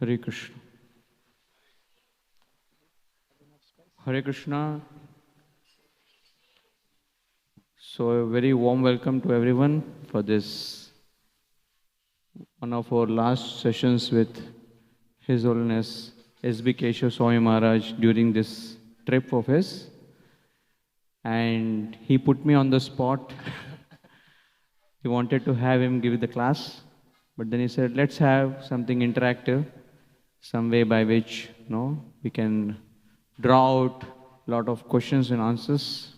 Hare Krishna. Hare Krishna. So a very warm welcome to everyone for this one of our last sessions with His Holiness S.B. Keshav Swami Maharaj during this trip of his. And he put me on the spot. He wanted to have him give the class, but then he said, let's have something interactive, some way by which we can draw out a lot of questions and answers.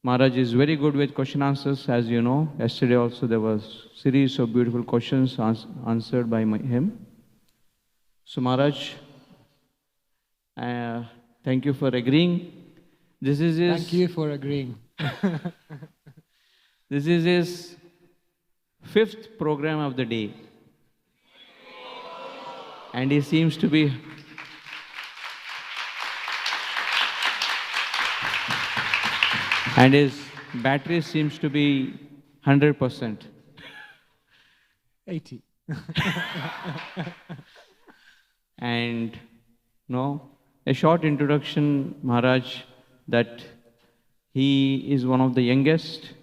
Maharaj is very good with question answers, as you know. Yesterday also there was a series of beautiful questions answered by him. So Maharaj, thank you for agreeing. This is his. Thank you for agreeing. This is his 5th program of the day. And he seems to be and his battery seems to be 100%. 80. And a short introduction, Maharaj, that he is one of the youngest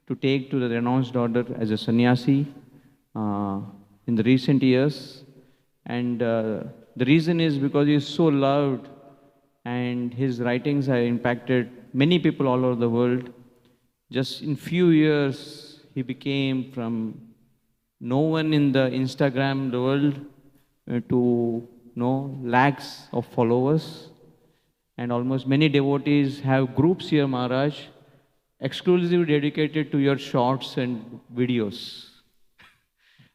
to take to the renounced order as a sannyasi in the recent years. And the reason is because he is so loved and his writings have impacted many people all over the world. Just in few years, he became from no one in the Instagram world to lakhs of followers. And almost many devotees have groups here, Maharaj, exclusively dedicated to your shorts and videos,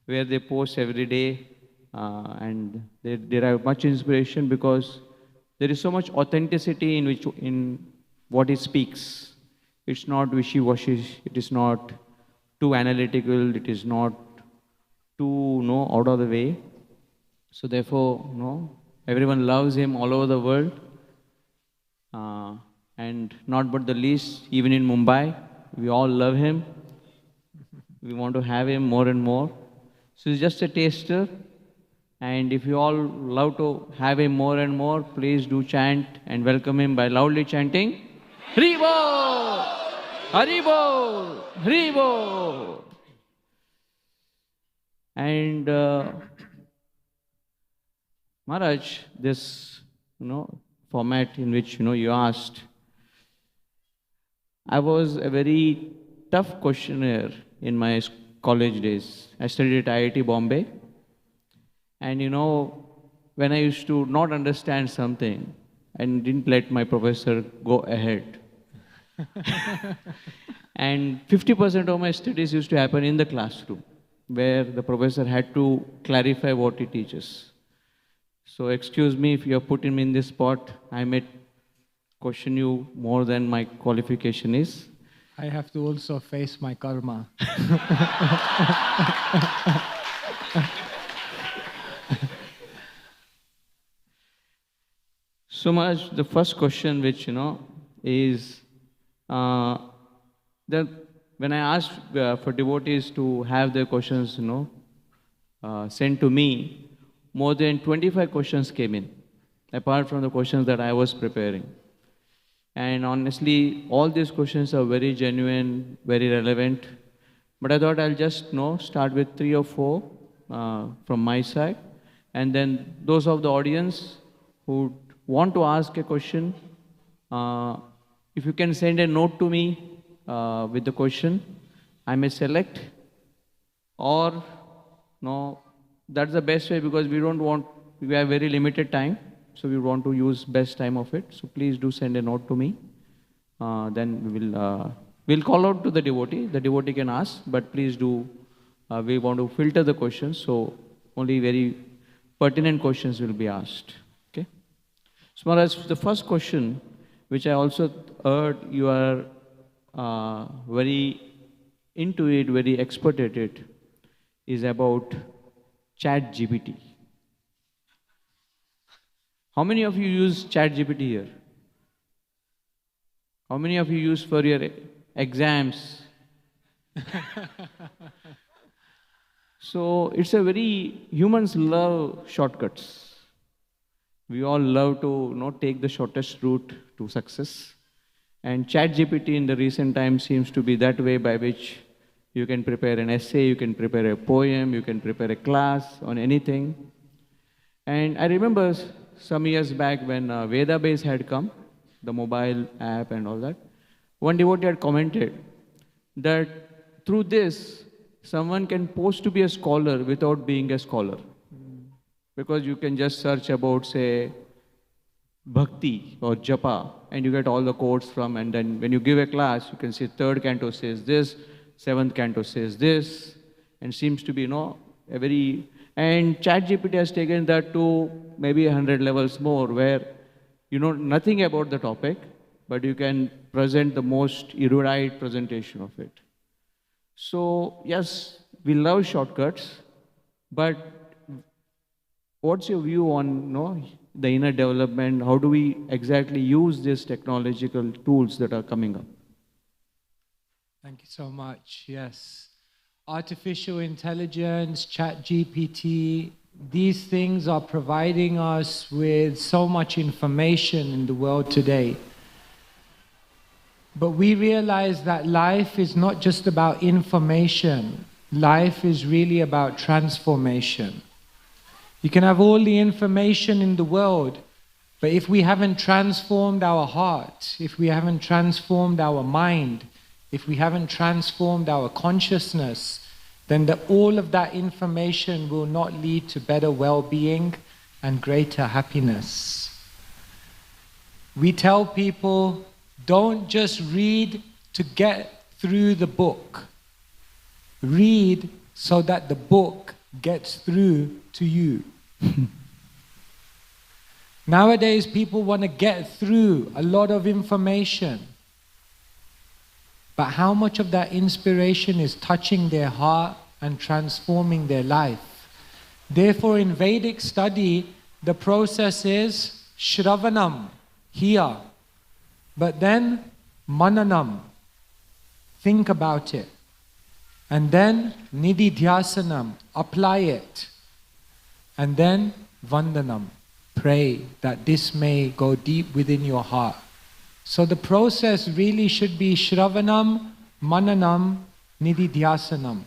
where they post every day, and they derive much inspiration because there is so much authenticity in what he speaks. It's not wishy-washy, it is not too analytical, it is not too out of the way. So therefore, everyone loves him all over the world. And not but the least, even in Mumbai, we all love him. We want to have him more and more. So he's just a taster. And if you all love to have him more and more, please do chant and welcome him by loudly chanting, Haribo! Haribo! Haribo! And Maharaj, this format in which you asked, I was a very tough questionnaire in my college days. I studied at IIT Bombay. And when I used to not understand something and didn't let my professor go ahead. And 50% of my studies used to happen in the classroom, where the professor had to clarify what he teaches. So excuse me if you have put him in this spot. I may question you more than my qualification is. I have to also face my karma. So much, the first question which, is that when I asked for devotees to have their questions, sent to me, more than 25 questions came in, apart from the questions that I was preparing. And honestly, all these questions are very genuine, very relevant. But I thought I'll just start with 3 or 4 from my side. And then those of the audience who want to ask a question, if you can send a note to me with the question, I may select. Or that's the best way, because we have very limited time. So we want to use best time of it. So please do send a note to me. Then we'll call out to the devotee. The devotee can ask, but please do. We want to filter the questions, so only very pertinent questions will be asked. Okay. So Maharaj, the first question, which I also heard you are very into it, very expert at it, is about ChatGPT. How many of you use ChatGPT here? How many of you use for your exams? So it's a very, humans love shortcuts. We all love to take the shortest route to success. And ChatGPT in the recent times seems to be that way, by which you can prepare an essay, you can prepare a poem, you can prepare a class on anything. And I remember some years back when Vedabase had come, the mobile app and all that, one devotee had commented that through this, someone can pose to be a scholar without being a scholar. Because you can just search about, say, bhakti or japa, and you get all the quotes from, and then when you give a class, you can say third canto says this, seventh canto says this, and seems to be, a very, and ChatGPT has taken that to maybe 100 levels more, where you know nothing about the topic, but you can present the most erudite presentation of it. So yes, we love shortcuts, but what's your view on the inner development? How do we exactly use these technological tools that are coming up? Thank you so much. Yes. Artificial intelligence, ChatGPT, these things are providing us with so much information in the world today. But we realize that life is not just about information. Life is really about transformation. You can have all the information in the world, but if we haven't transformed our heart, if we haven't transformed our mind, if we haven't transformed our consciousness, then all of that information will not lead to better well-being and greater happiness. We tell people, don't just read to get through the book. Read so that the book gets through to you. Nowadays, people want to get through a lot of information. But how much of that inspiration is touching their heart and transforming their life? Therefore, in Vedic study, the process is Shravanam, hear. But then Mananam, think about it. And then Nididhyasanam, apply it. And then Vandanam, pray that this may go deep within your heart. So the process really should be Shravanam, Mananam, Nididhyasanam.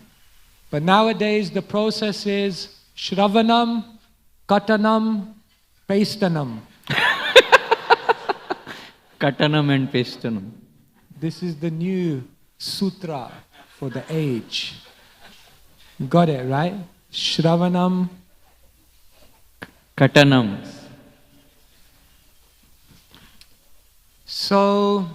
But nowadays the process is Shravanam, Katanam, Pastanam. Katanam and Pastanam. This is the new sutra for the age. You got it, right? Shravanam, Katanam. So,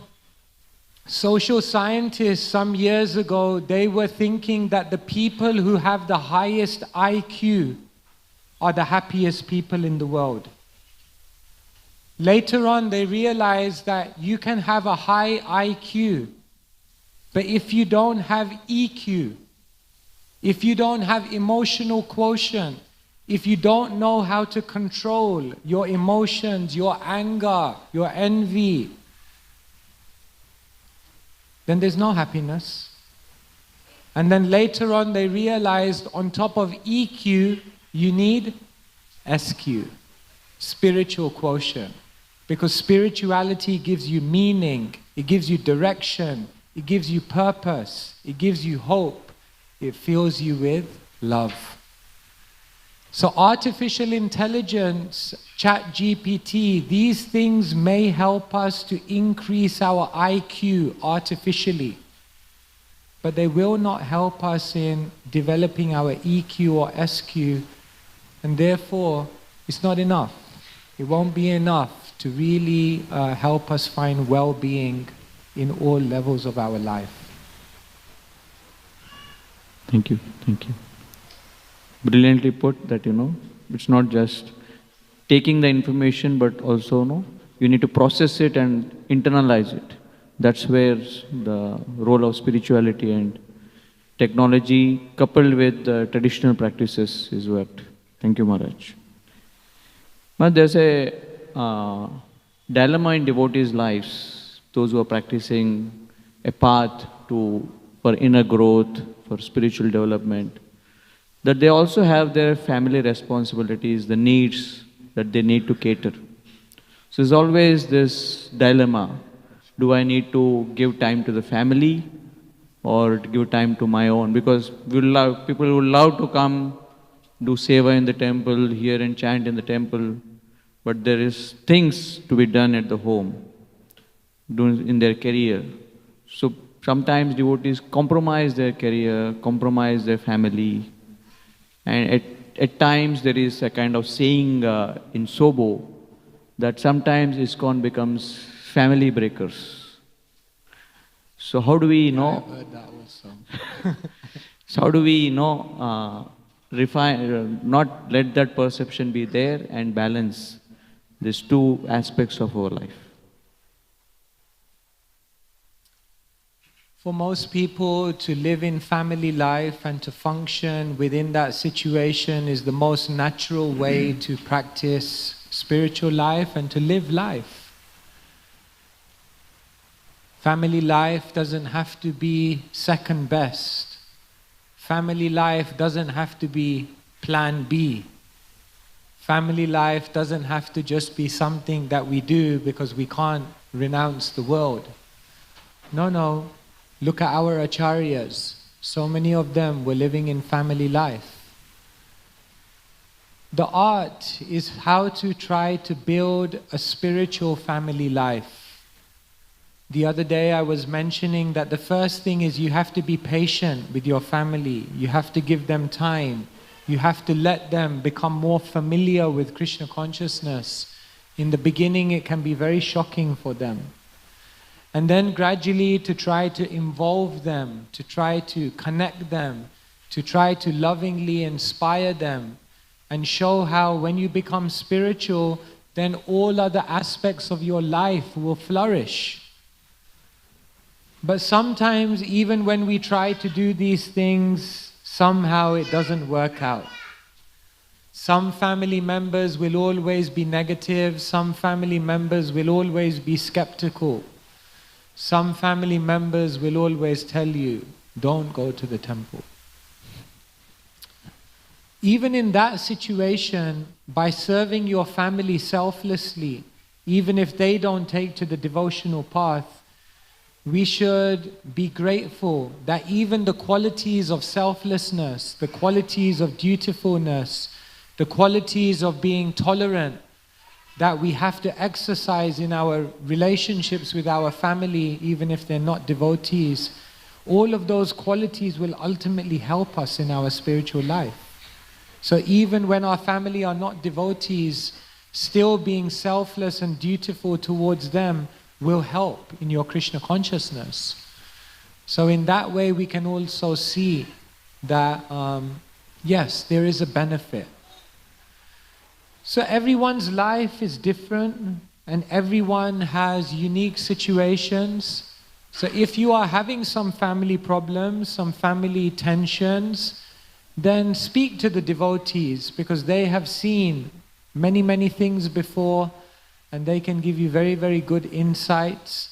social scientists some years ago, they were thinking that the people who have the highest IQ are the happiest people in the world. Later on, they realized that you can have a high IQ, but if you don't have EQ, if you don't have emotional quotient, if you don't know how to control your emotions, your anger, your envy, then there's no happiness. And then later on they realized on top of EQ, you need SQ, spiritual quotient. Because spirituality gives you meaning, it gives you direction, it gives you purpose, it gives you hope, it fills you with love. So artificial intelligence, ChatGPT, these things may help us to increase our IQ artificially, but they will not help us in developing our EQ or SQ, and therefore it's not enough. It won't be enough to really help us find well-being in all levels of our life. Thank you, thank you. Brilliantly put that, it's not just taking the information, but also, you need to process it and internalize it. That's where the role of spirituality and technology coupled with traditional practices is worked. Thank you, Maharaj. But there's a dilemma in devotees' lives, those who are practicing a path for inner growth, for spiritual development. that they also have their family responsibilities, the needs that they need to cater. So there's always this dilemma. Do I need to give time to the family or give time to my own? Because people would love to come, do seva in the temple, hear and chant in the temple, but there is things to be done at the home, in their career. So sometimes devotees compromise their career, compromise their family, and at times there is a kind of saying in Sobo that sometimes ISKCON becomes family breakers. So how do we know? I've heard that also. So how do we refine, not let that perception be there and balance these two aspects of our life? For most people, to live in family life and to function within that situation is the most natural way to practice spiritual life and to live life. Family life doesn't have to be second best. Family life doesn't have to be plan B. Family life doesn't have to just be something that we do because we can't renounce the world. No. Look at our acharyas. So many of them were living in family life. The art is how to try to build a spiritual family life. The other day I was mentioning that the first thing is you have to be patient with your family. You have to give them time. You have to let them become more familiar with Krishna consciousness. In the beginning it can be very shocking for them. And then gradually to try to involve them, to try to connect them, to try to lovingly inspire them and show how when you become spiritual, then all other aspects of your life will flourish. But sometimes even when we try to do these things, somehow it doesn't work out. Some family members will always be negative, some family members will always be skeptical. Some family members will always tell you, don't go to the temple. Even in that situation, by serving your family selflessly, even if they don't take to the devotional path, we should be grateful that even the qualities of selflessness, the qualities of dutifulness, the qualities of being tolerant, that we have to exercise in our relationships with our family, even if they're not devotees, all of those qualities will ultimately help us in our spiritual life. So even when our family are not devotees, still being selfless and dutiful towards them will help in your Krishna consciousness. So in that way we can also see that, yes, there is a benefit. So everyone's life is different and everyone has unique situations. So if you are having some family problems, some family tensions, then speak to the devotees because they have seen many things before and they can give you very good insights.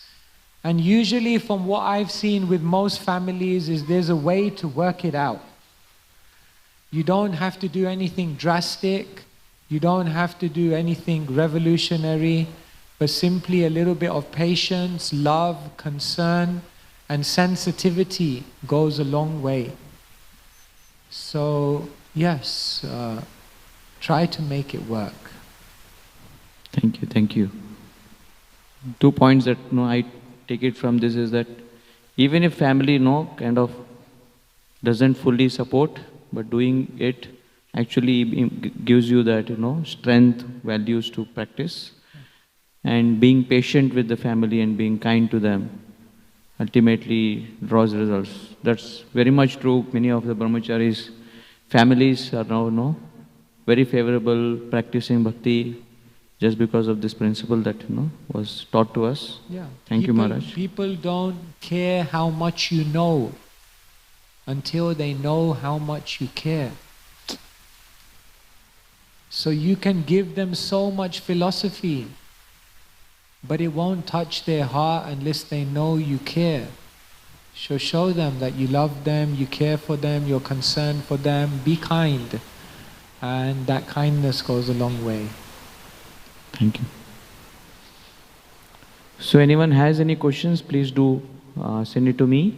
And usually from what I've seen with most families is there's a way to work it out. You don't have to do anything drastic. You don't have to do anything revolutionary, but simply a little bit of patience, love, concern, and sensitivity goes a long way. So, yes, try to make it work. Thank you. 2 points that I take it from this is that even if family kind of doesn't fully support, but doing it actually gives you that strength, values to practice, and being patient with the family and being kind to them ultimately draws results. That's very much true. Many of the brahmacharis families are now very favorable practicing bhakti just because of this principle that was taught to us. Yeah. Thank you, Maharaj. People don't care how much you know until they know how much you care. So you can give them so much philosophy, but it won't touch their heart unless they know you care. So show them that you love them, you care for them, you're concerned for them. Be kind. And that kindness goes a long way. Thank you. So anyone has any questions, please do send it to me.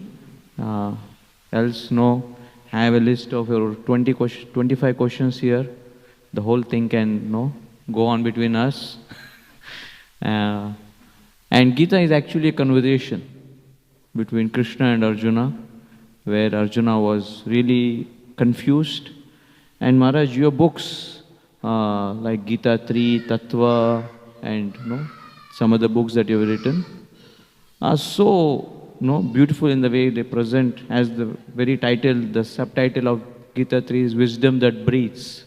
Else, no, I have a list of your 25 questions here. The whole thing can go on between us. And Gita is actually a conversation between Krishna and Arjuna, where Arjuna was really confused. And Maharaj, your books like Gita 3, Tattva, and some other books that you have written are so beautiful in the way they present, as the very title, the subtitle of Gita 3 is Wisdom That Breathes.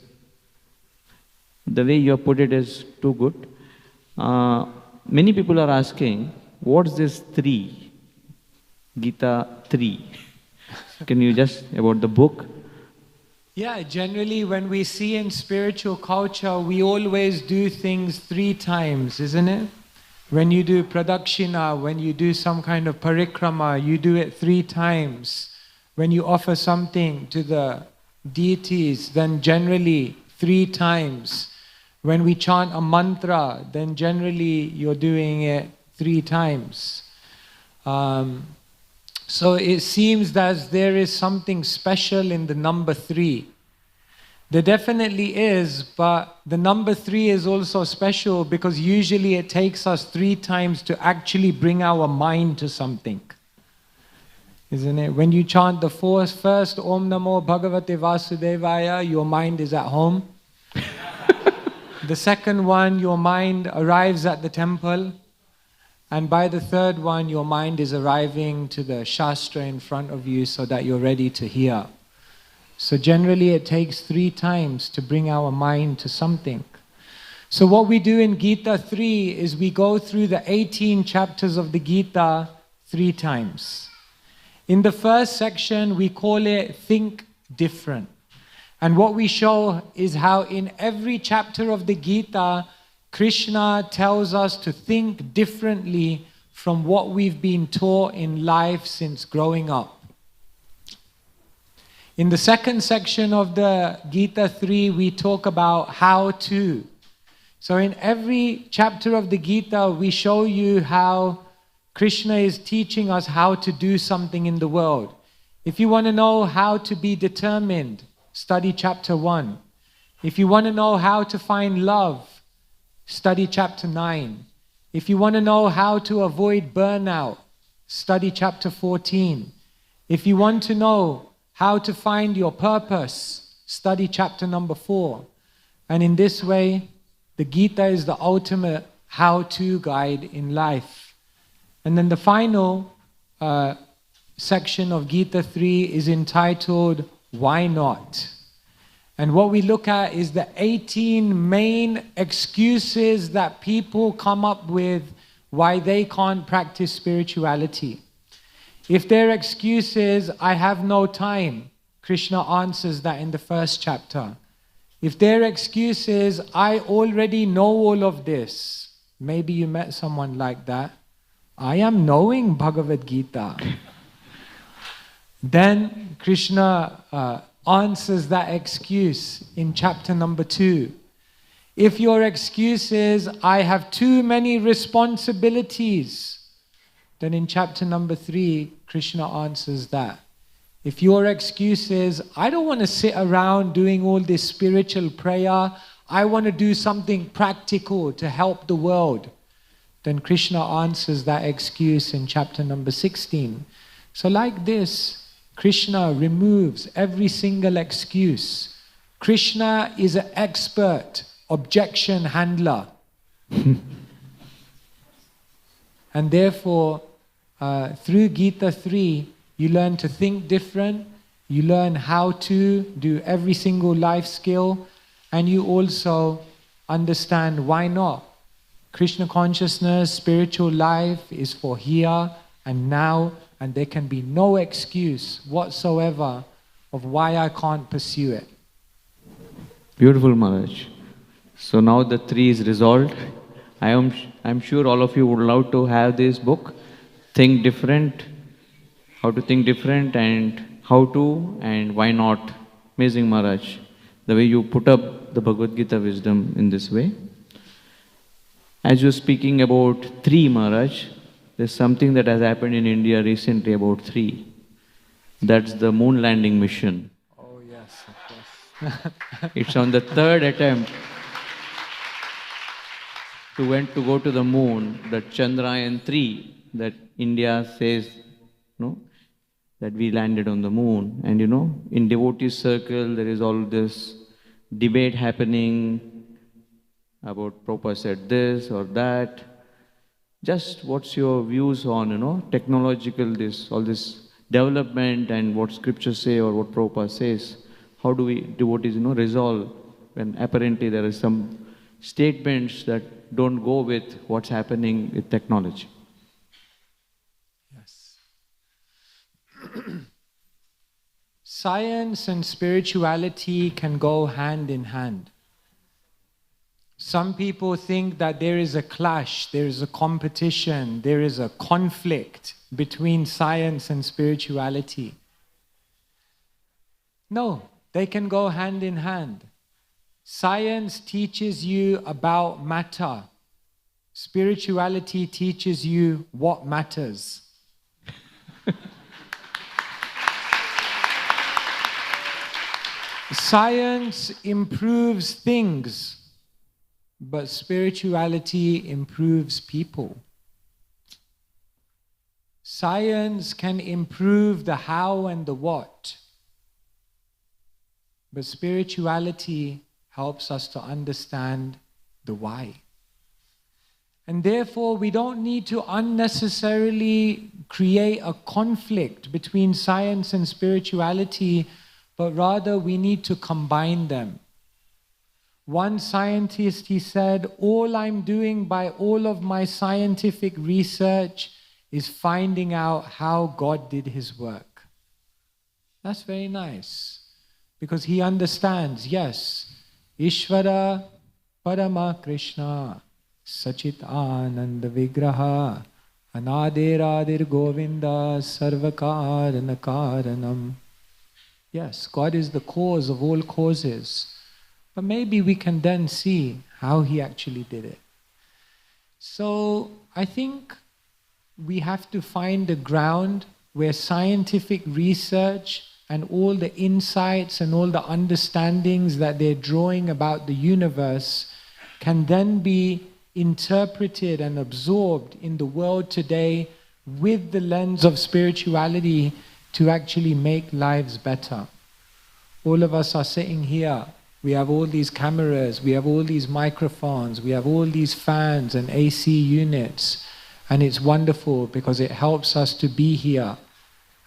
The way you have put it is too good. Many people are asking, what's this 3? Gita 3. Can you just, about the book? Yeah, generally when we see in spiritual culture, we always do things 3 times, isn't it? When you do pradakshina, when you do some kind of parikrama, you do it 3 times. When you offer something to the deities, then generally 3 times. When we chant a mantra, then generally you're doing it 3 times. So it seems that there is something special in the number 3. There definitely is, but the number 3 is also special because usually it takes us 3 times to actually bring our mind to something. Isn't it? When you chant the first Om Namo Bhagavate Vasudevaya, your mind is at home. The second one, your mind arrives at the temple. And by the third one, your mind is arriving to the Shastra in front of you so that you're ready to hear. So generally it takes 3 times to bring our mind to something. So what we do in Gita 3 is we go through the 18 chapters of the Gita 3 times. In the first section, we call it Think Different. And what we show is how in every chapter of the Gita, Krishna tells us to think differently from what we've been taught in life since growing up. In the second section of the Gita 3, we talk about how to. So in every chapter of the Gita, we show you how Krishna is teaching us how to do something in the world. If you want to know how to be determined, study chapter 1. If you want to know how to find love, study chapter 9. If you want to know how to avoid burnout, study chapter 14. If you want to know how to find your purpose, study chapter number 4. And in this way, the Gita is the ultimate how-to guide in life. And then the final section of Gita 3 is entitled, Why Not? And what we look at is the 18 main excuses that people come up with why they can't practice spirituality. If their excuse is, I have no time, Krishna answers that in the first chapter. If their excuse is, I already know all of this, maybe you met someone like that, I am knowing Bhagavad Gita. Then Krishna answers that excuse in chapter number 2. If your excuse is, I have too many responsibilities, then in chapter number 3, Krishna answers that. If your excuse is, I don't want to sit around doing all this spiritual prayer, I want to do something practical to help the world, then Krishna answers that excuse in chapter number 16. So like this, Krishna removes every single excuse. Krishna is an expert objection handler. And therefore, through Gita 3, you learn to think different, you learn how to do every single life skill, and you also understand why not. Krishna consciousness, spiritual life is for here and now, and there can be no excuse whatsoever of why I can't pursue it. Beautiful, Maharaj. So now the 3 is resolved. I'm sure all of you would love to have this book, Think Different, how to think different and how to and why not. Amazing, Maharaj, the way you put up the Bhagavad Gita wisdom in this way. As you're speaking about three, Maharaj, there's something that has happened in India recently about three. That's the moon landing mission. Oh yes, of course. It's on the third attempt to go to the moon, that Chandrayaan-3, that India says, that we landed on the moon. And in devotee circle, there is all this debate happening about Prabhupada said this or that. Just what's your views on, technological, all this development and what scriptures say or what Prabhupada says? How do we devotees, resolve when apparently there are some statements that don't go with what's happening with technology? Yes. Science and spirituality can go hand in hand. Some people think that there is a clash, there is a competition, there is a conflict between science and spirituality. No, they can go hand in hand. Science teaches you about matter. Spirituality teaches you what matters. Science improves things, but spirituality improves people. Science can improve the how and the what, but spirituality helps us to understand the why. And therefore, we don't need to unnecessarily create a conflict between science and spirituality, but rather we need to combine them. One scientist, he said, all I'm doing by all of my scientific research is finding out how God did his work. That's very nice, because he understands, yes, Ishvara Parama Krishna Sachit Ananda Vigraha Anadiradir Govinda Sarvakarana Karanam. Yes, God is the cause of all causes. But maybe we can then see how he actually did it. So I think we have to find a ground where scientific research and all the insights and all the understandings that they're drawing about the universe can then be interpreted and absorbed in the world today with the lens of spirituality to actually make lives better. All of us are sitting here. We have all these cameras, we have all these microphones, we have all these fans and AC units. And it's wonderful because it helps us to be here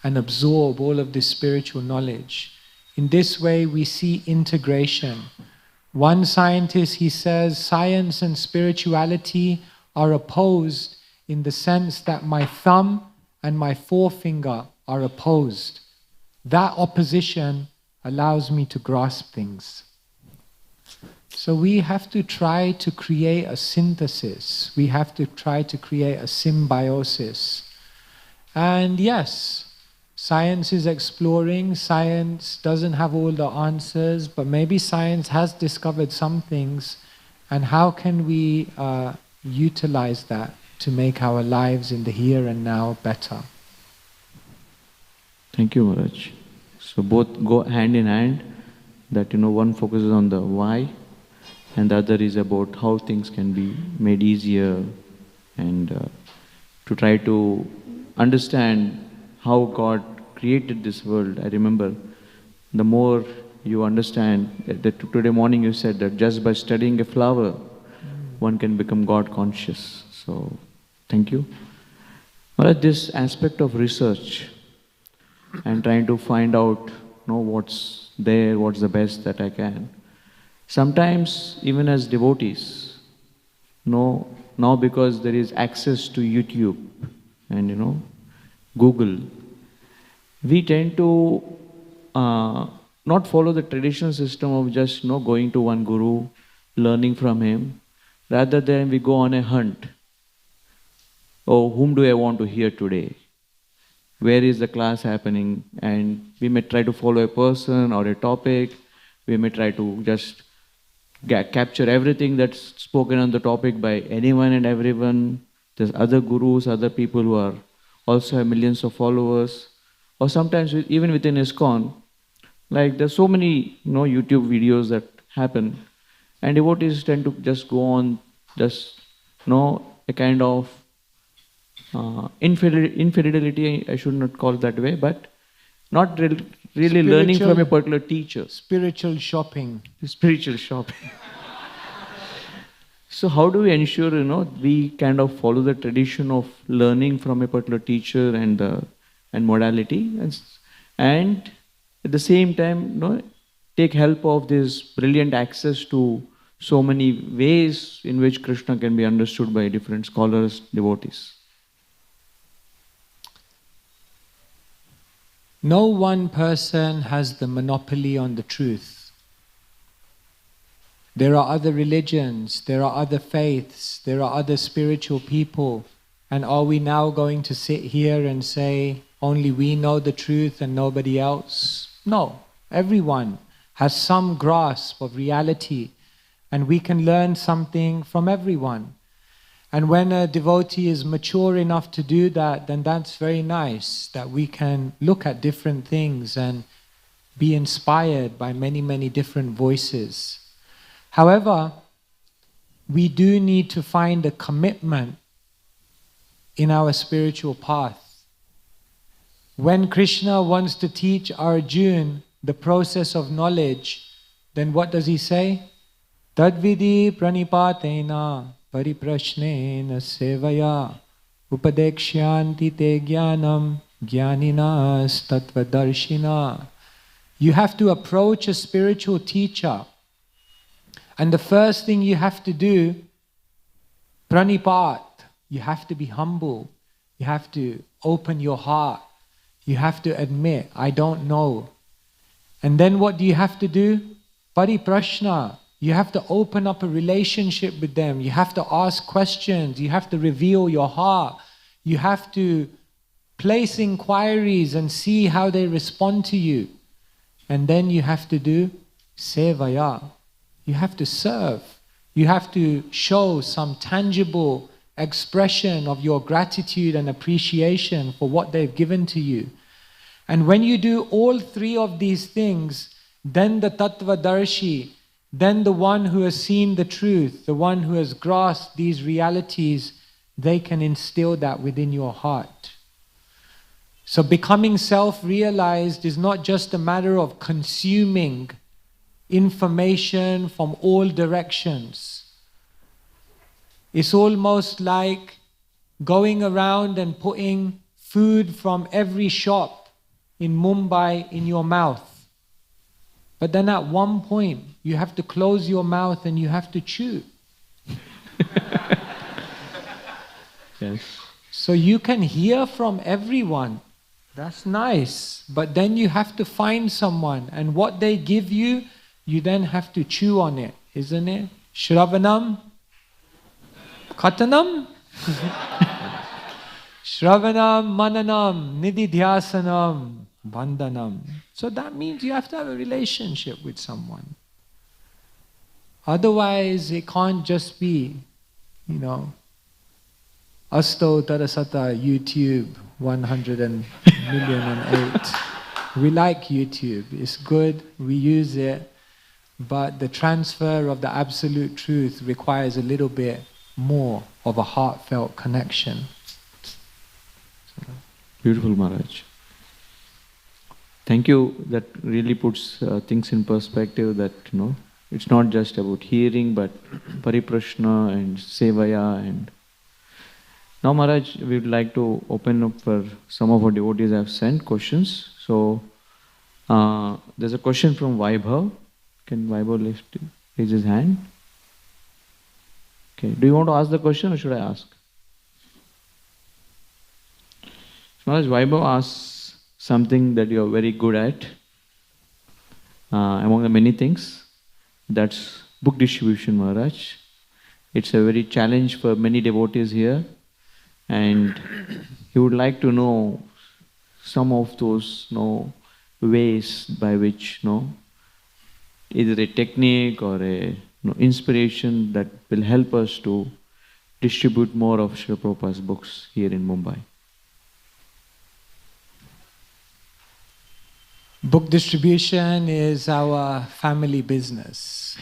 and absorb all of this spiritual knowledge. In this way, we see integration. One scientist, he says, science and spirituality are opposed in the sense that my thumb and my forefinger are opposed. That opposition allows me to grasp things. So we have to try to create a synthesis. We have to try to create a symbiosis. And yes, science is exploring. Science doesn't have all the answers, but maybe science has discovered some things. And how can we utilize that to make our lives in the here and now better? Thank you, Maharaj. So both go hand in hand, that one focuses on the why and the other is about how things can be made easier, and to try to understand how God created this world. I remember the more you understand, that today morning you said that just by studying a flower, one can become God conscious. So, thank you. Well, this aspect of research and trying to find out what's there, what's the best that I can. Sometimes, even as devotees, now because there is access to YouTube and Google, we tend to not follow the traditional system of just going to one guru, learning from him. Rather than we go on a hunt. Oh, whom do I want to hear today? where is the class happening, and we may try to follow a person or a topic. We may try to just capture everything that's spoken on the topic by anyone and everyone. There's other gurus, other people who are also have millions of followers, or sometimes even within ISKCON, like there's so many YouTube videos that happen, and devotees tend to just go on just a kind of infidelity, I should not call it that way, but not really learning from a particular teacher. Spiritual shopping. Spiritual shopping. So how do we ensure, we kind of follow the tradition of learning from a particular teacher and modality, and at the same time, take help of this brilliant access to so many ways in which Krishna can be understood by different scholars, devotees. No one person has the monopoly on the truth. There are other religions, there are other faiths, there are other spiritual people. And are we now going to sit here and say, only we know the truth and nobody else? No, everyone has some grasp of reality, and we can learn something from everyone. And when a devotee is mature enough to do that, then that's very nice, that we can look at different things and be inspired by many, many different voices. However, we do need to find a commitment in our spiritual path. When Krishna wants to teach Arjuna the process of knowledge, then what does he say? Tadvidi pranipatena pariprashnena sevaya upadekshanti te jnanam jnaninas tattvadarshina. You have to approach a spiritual teacher, and the first thing you have to do, pranipat, you have to be humble. You have to open your heart. You have to admit, I don't know. And then what do you have to do? Pariprashna. You have to open up a relationship with them. You have to ask questions. You have to reveal your heart. You have to place inquiries and see how they respond to you. And then you have to do sevaya. You have to serve. You have to show some tangible expression of your gratitude and appreciation for what they've given to you. And when you do all three of these things, then the Tattvadarshi, then the one who has seen the truth, the one who has grasped these realities, they can instill that within your heart. So becoming self-realized is not just a matter of consuming information from all directions. It's almost like going around and putting food from every shop in Mumbai in your mouth. But then at one point, you have to close your mouth and you have to chew. Yes. So you can hear from everyone. That's nice. But then you have to find someone, and what they give you, you then have to chew on it, isn't it? Shravanam? Katanam? Shravanam, mananam, nididhyasanam, bandhanam. So that means you have to have a relationship with someone. Otherwise, it can't just be, Asto Tarasata YouTube 100,000,008. We like YouTube. It's good. We use it. But the transfer of the absolute truth requires a little bit more of a heartfelt connection. Beautiful, Maharaj. Thank you. That really puts things in perspective, that it's not just about hearing, but pariprashna and sevaya. And now, Maharaj, we would like to open up for some of our devotees have sent questions. So there's a question from Vaibhav. Can Vaibhav raise his hand? Okay. Do you want to ask the question or should I ask? Maharaj, Vaibhav asks something that you are very good at, among the many things. That's book distribution, Maharaj. It's a very challenge for many devotees here, and he would like to know some of those ways by which either a technique or a inspiration that will help us to distribute more of Srila Prabhupada's books here in Mumbai. Book distribution is our family business.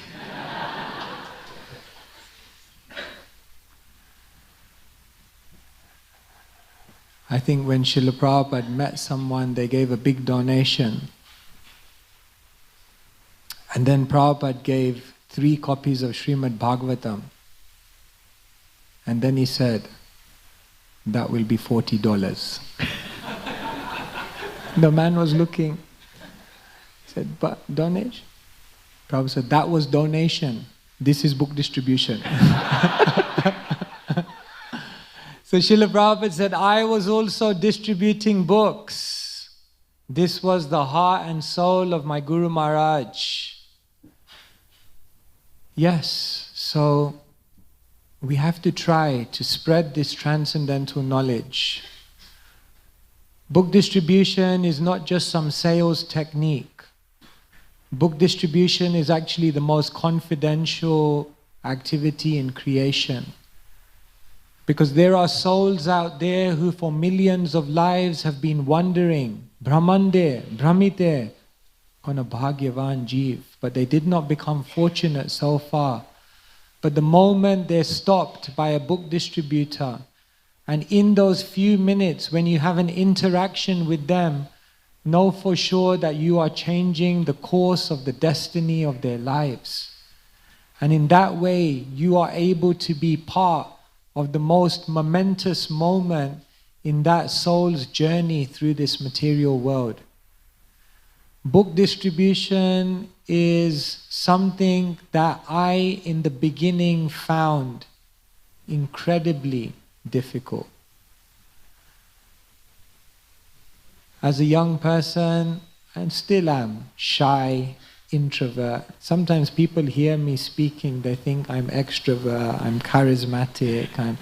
I think when Srila Prabhupada met someone, they gave a big donation. And then Prabhupada gave 3 copies of Srimad Bhagavatam. And then he said, that will be $40. The man was looking. He said, but donation? Prabhupada said, that was donation. This is book distribution. So Srila Prabhupada said, I was also distributing books. This was the heart and soul of my Guru Maharaj. Yes, so we have to try to spread this transcendental knowledge. Book distribution is not just some sales technique. Book distribution is actually the most confidential activity in creation. Because there are souls out there who for millions of lives have been wandering, Brahmande, Brahmite, Kona Bhagyavan Jeev, but they did not become fortunate so far. But the moment they're stopped by a book distributor, and in those few minutes when you have an interaction with them, know for sure that you are changing the course of the destiny of their lives. And in that way, you are able to be part of the most momentous moment in that soul's journey through this material world. Book distribution is something that I, in the beginning, found incredibly difficult. As a young person, and still am shy, introvert. Sometimes people hear me speaking, they think I'm extrovert, I'm charismatic. I'm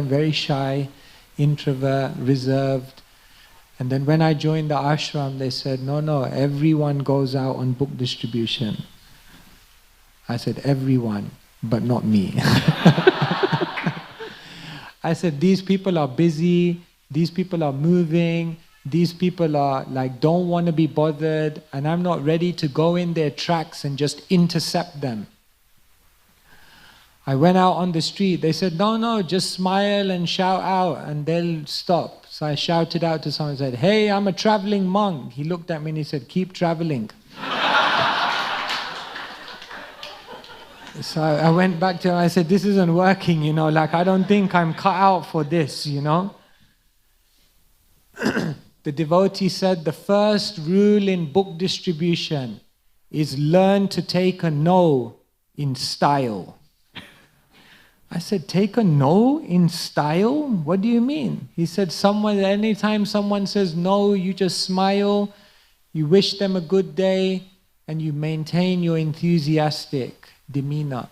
very shy, introvert, reserved. And then when I joined the ashram, they said, no, everyone goes out on book distribution. I said, everyone, but not me. I said, these people are busy, these people are moving, these people are don't want to be bothered, and I'm not ready to go in their tracks and just intercept them. I went out on the street, they said, no, just smile and shout out and they'll stop. So I shouted out to someone and said, hey, I'm a traveling monk. He looked at me and he said, keep traveling. So I went back to him, I said, this isn't working, I don't think I'm cut out for this, The devotee said the first rule in book distribution is learn to take a no in style. I said, take a no in style? What do you mean? He said, anytime someone says no, you just smile, you wish them a good day, and you maintain your enthusiastic demeanor.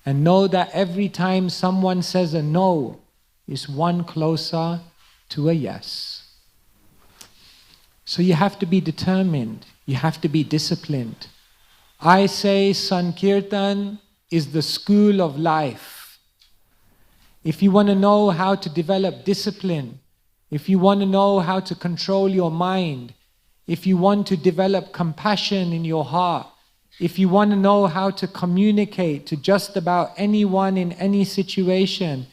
And know that every time someone says a no, is one closer to a yes. So you have to be determined, you have to be disciplined. I say Sankirtan is the school of life. If you want to know how to develop discipline, if you want to know how to control your mind, if you want to develop compassion in your heart, if you want to know how to communicate to just about anyone in any situation,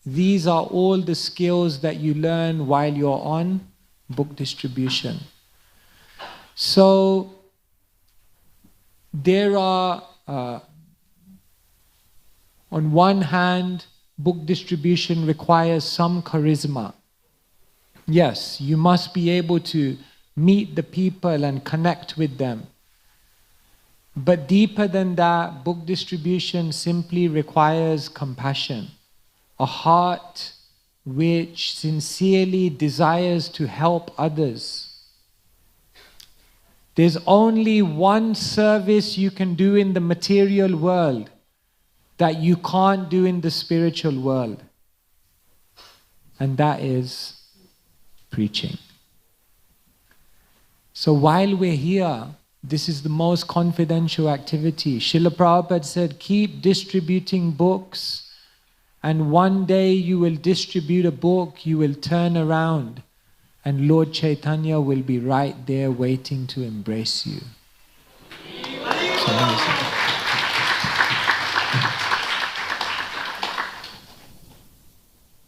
these are all the skills that you learn while you're on book distribution. So there are, on one hand, book distribution requires some charisma. Yes, you must be able to meet the people and connect with them. But deeper than that, book distribution simply requires compassion, a heart which sincerely desires to help others. There's only one service you can do in the material world that you can't do in the spiritual world, and that is preaching. So while we're here, this is the most confidential activity. Srila Prabhupada said, keep distributing books, and one day you will distribute a book, you will turn around, and Lord Chaitanya will be right there waiting to embrace you. It's amazing.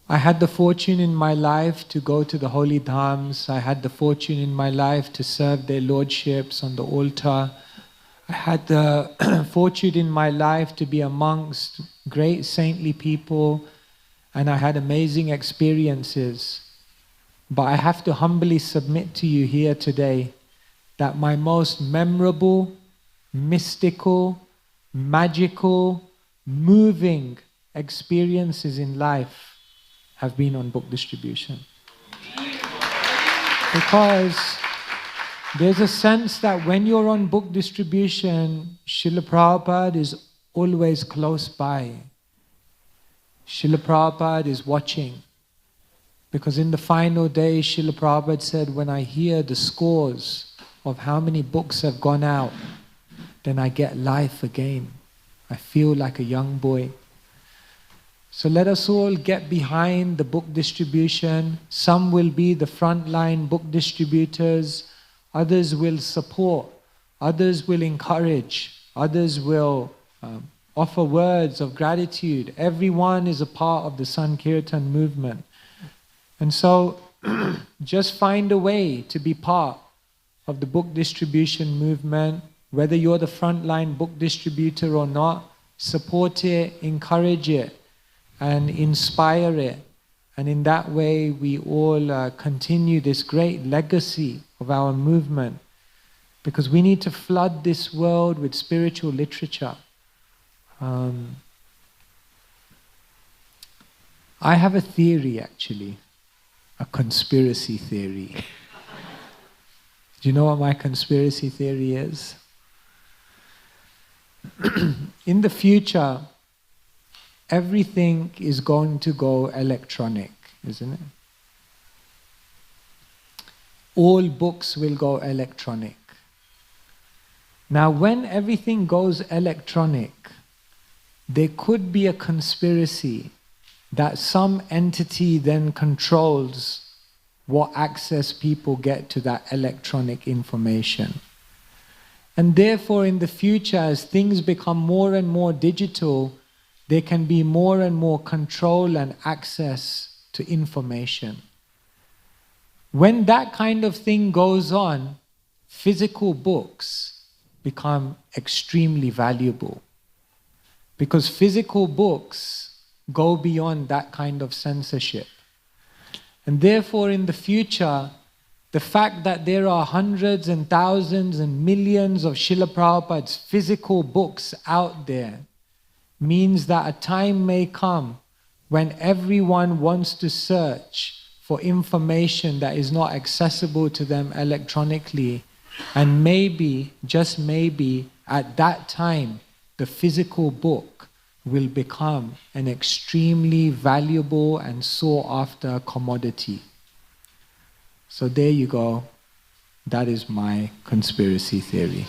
I had the fortune in my life to go to the holy dhams. I had the fortune in my life to serve their lordships on the altar. I had the fortune in my life to be amongst great saintly people, and I had amazing experiences. But I have to humbly submit to you here today that my most memorable, mystical, magical, moving experiences in life have been on book distribution. Because there's a sense that when you're on book distribution, Srila Prabhupada is always close by. Srila Prabhupada is watching. Because in the final day, Srila Prabhupada said, when I hear the scores of how many books have gone out, then I get life again. I feel like a young boy. So let us all get behind the book distribution. Some will be the frontline book distributors. Others will support. Others will encourage. Others will offer words of gratitude. Everyone is a part of the Sankirtan movement. And so just find a way to be part of the book distribution movement. Whether you're the frontline book distributor or not, support it, encourage it, and inspire it. And in that way we all continue this great legacy of our movement, because we need to flood this world with spiritual literature. I have a theory, actually, a conspiracy theory. Do you know what my conspiracy theory is? In the future, everything is going to go electronic, isn't it? All books will go electronic. Now, when everything goes electronic, there could be a conspiracy that some entity then controls what access people get to that electronic information. And therefore, in the future, as things become more and more digital, there can be more and more control and access to information. When that kind of thing goes on, physical books become extremely valuable. Because physical books go beyond that kind of censorship. And therefore, in the future, the fact that there are hundreds and thousands and millions of Srila Prabhupada's physical books out there means that a time may come when everyone wants to search for information that is not accessible to them electronically. And maybe, just maybe, at that time, the physical book will become an extremely valuable and sought-after commodity. So there you go. That is my conspiracy theory.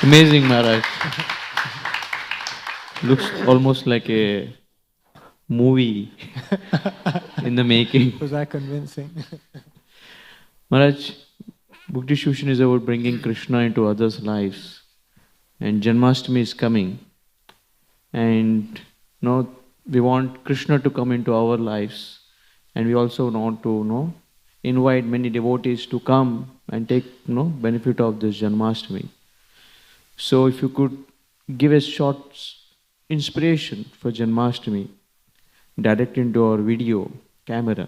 Amazing, Maharaj. Looks almost like a movie in the making. Was I convincing? Maharaj, book distribution is about bringing Krishna into others' lives. And Janmashtami is coming. And we want Krishna to come into our lives. And we also want to invite many devotees to come and take benefit of this Janmashtami. So if you could give a short inspiration for Janmashtami, direct into our video camera.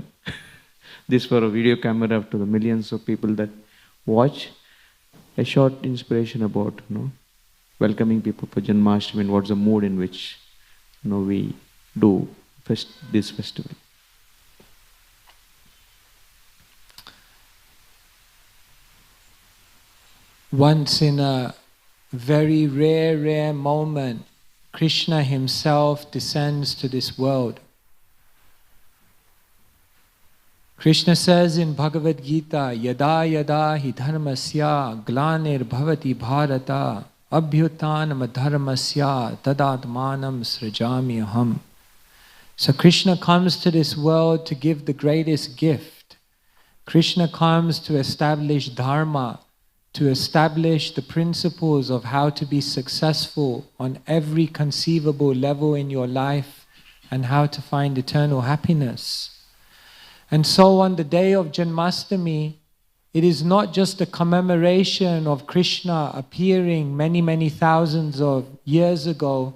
This for a video camera to the millions of people that watch. A short inspiration about welcoming people for Janmashtami and what's the mood in which we do this festival. Once in a very rare moment, Krishna himself descends to this world. Krishna says in Bhagavad Gita, Yada yada hi dharmasya glanir bhavati bharata abhyutanam dharmasya tadatmanam srajami aham. So Krishna comes to this world to give the greatest gift. Krishna comes to establish dharma, to establish the principles of how to be successful on every conceivable level in your life and how to find eternal happiness. And so on the day of Janmashtami, it is not just a commemoration of Krishna appearing many, many thousands of years ago,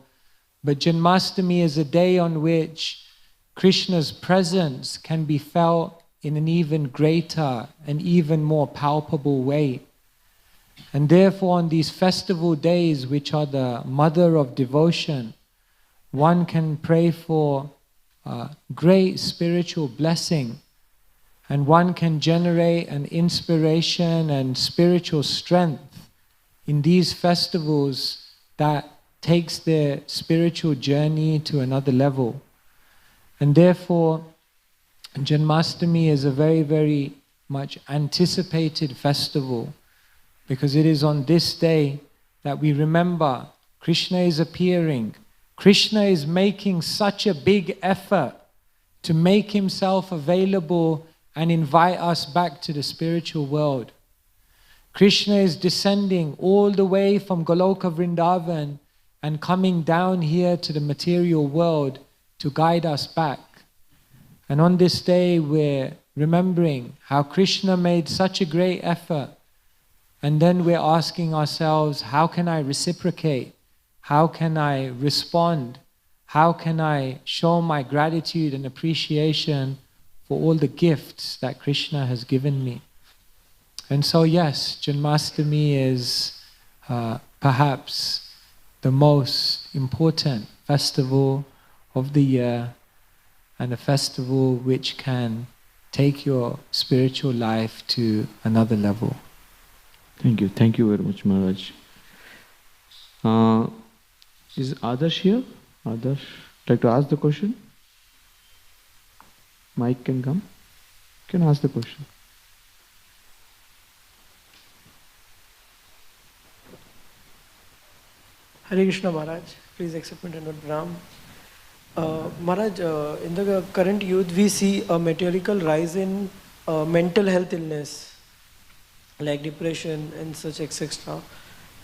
but Janmashtami is a day on which Krishna's presence can be felt in an even greater and even more palpable way. And therefore on these festival days, which are the mother of devotion, one can pray for great spiritual blessing, and one can generate an inspiration and spiritual strength in these festivals that takes their spiritual journey to another level. And therefore, Janmashtami is a very, very much anticipated festival, because it is on this day that we remember Krishna is appearing. Krishna is making such a big effort to make himself available and invite us back to the spiritual world. Krishna is descending all the way from Goloka Vrindavan and coming down here to the material world to guide us back. And on this day we're remembering how Krishna made such a great effort, and then we're asking ourselves, how can I reciprocate? How can I respond? How can I show my gratitude and appreciation for all the gifts that Krishna has given me? And so yes, Janmashtami is perhaps the most important festival of the year, and a festival which can take your spiritual life to another level. Thank you very much, Maharaj. Is Adarsh here? Adarsh, like to ask the question? Mike can come. Can ask the question. Hare Krishna Maharaj, please accept my Dandavat Pranam. Maharaj, in the current youth we see a meteorical rise in mental health illness like depression and such etc.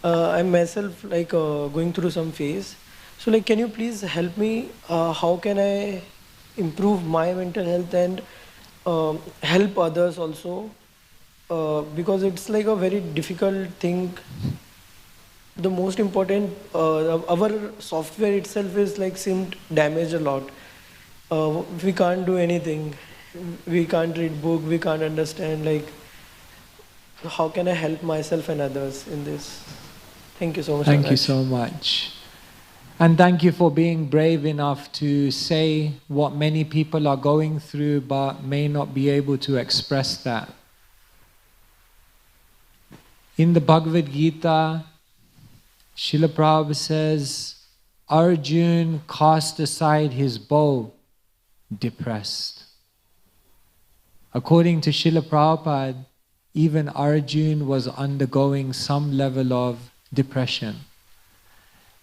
I'm myself going through some phase. So can you please help me, how can I improve my mental health and help others also? Because it's like a very difficult thing. The most important, our software itself is seemed damaged a lot. We can't do anything. We can't read book. We can't understand. How can I help myself and others in this? Thank you so much. Thank you so much. And thank you for being brave enough to say what many people are going through but may not be able to express that. In the Bhagavad Gita, Srila Prabhupada says, Arjun cast aside his bow, depressed. According to Srila Prabhupada, even Arjun was undergoing some level of depression.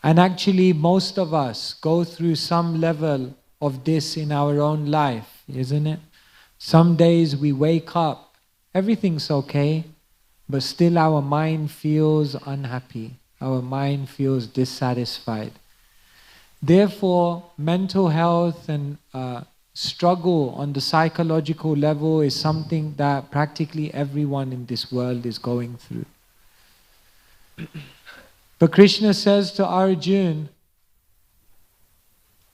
And actually most of us go through some level of this in our own life, isn't it? Some days we wake up, everything's okay, but still our mind feels unhappy. Our mind feels dissatisfied. Therefore, mental health and struggle on the psychological level is something that practically everyone in this world is going through. But Krishna says to Arjun,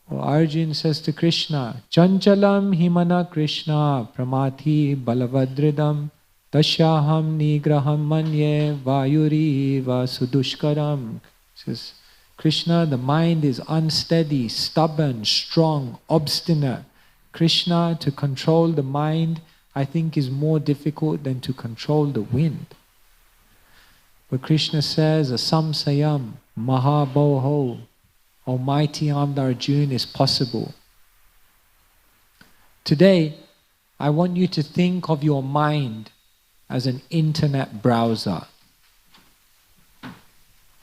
or Arjun says to Krishna, Chanchalam himana Krishna pramati balavadridam Tashyaham nigraham manye vayuri vasudushkaram. Says, Krishna, the mind is unsteady, stubborn, strong, obstinate. Krishna, to control the mind, I think is more difficult than to control the wind. But Krishna says, Asamsayam, Mahabhoho, Almighty Armed Arjuna is possible. Today, I want you to think of your mind as an internet browser.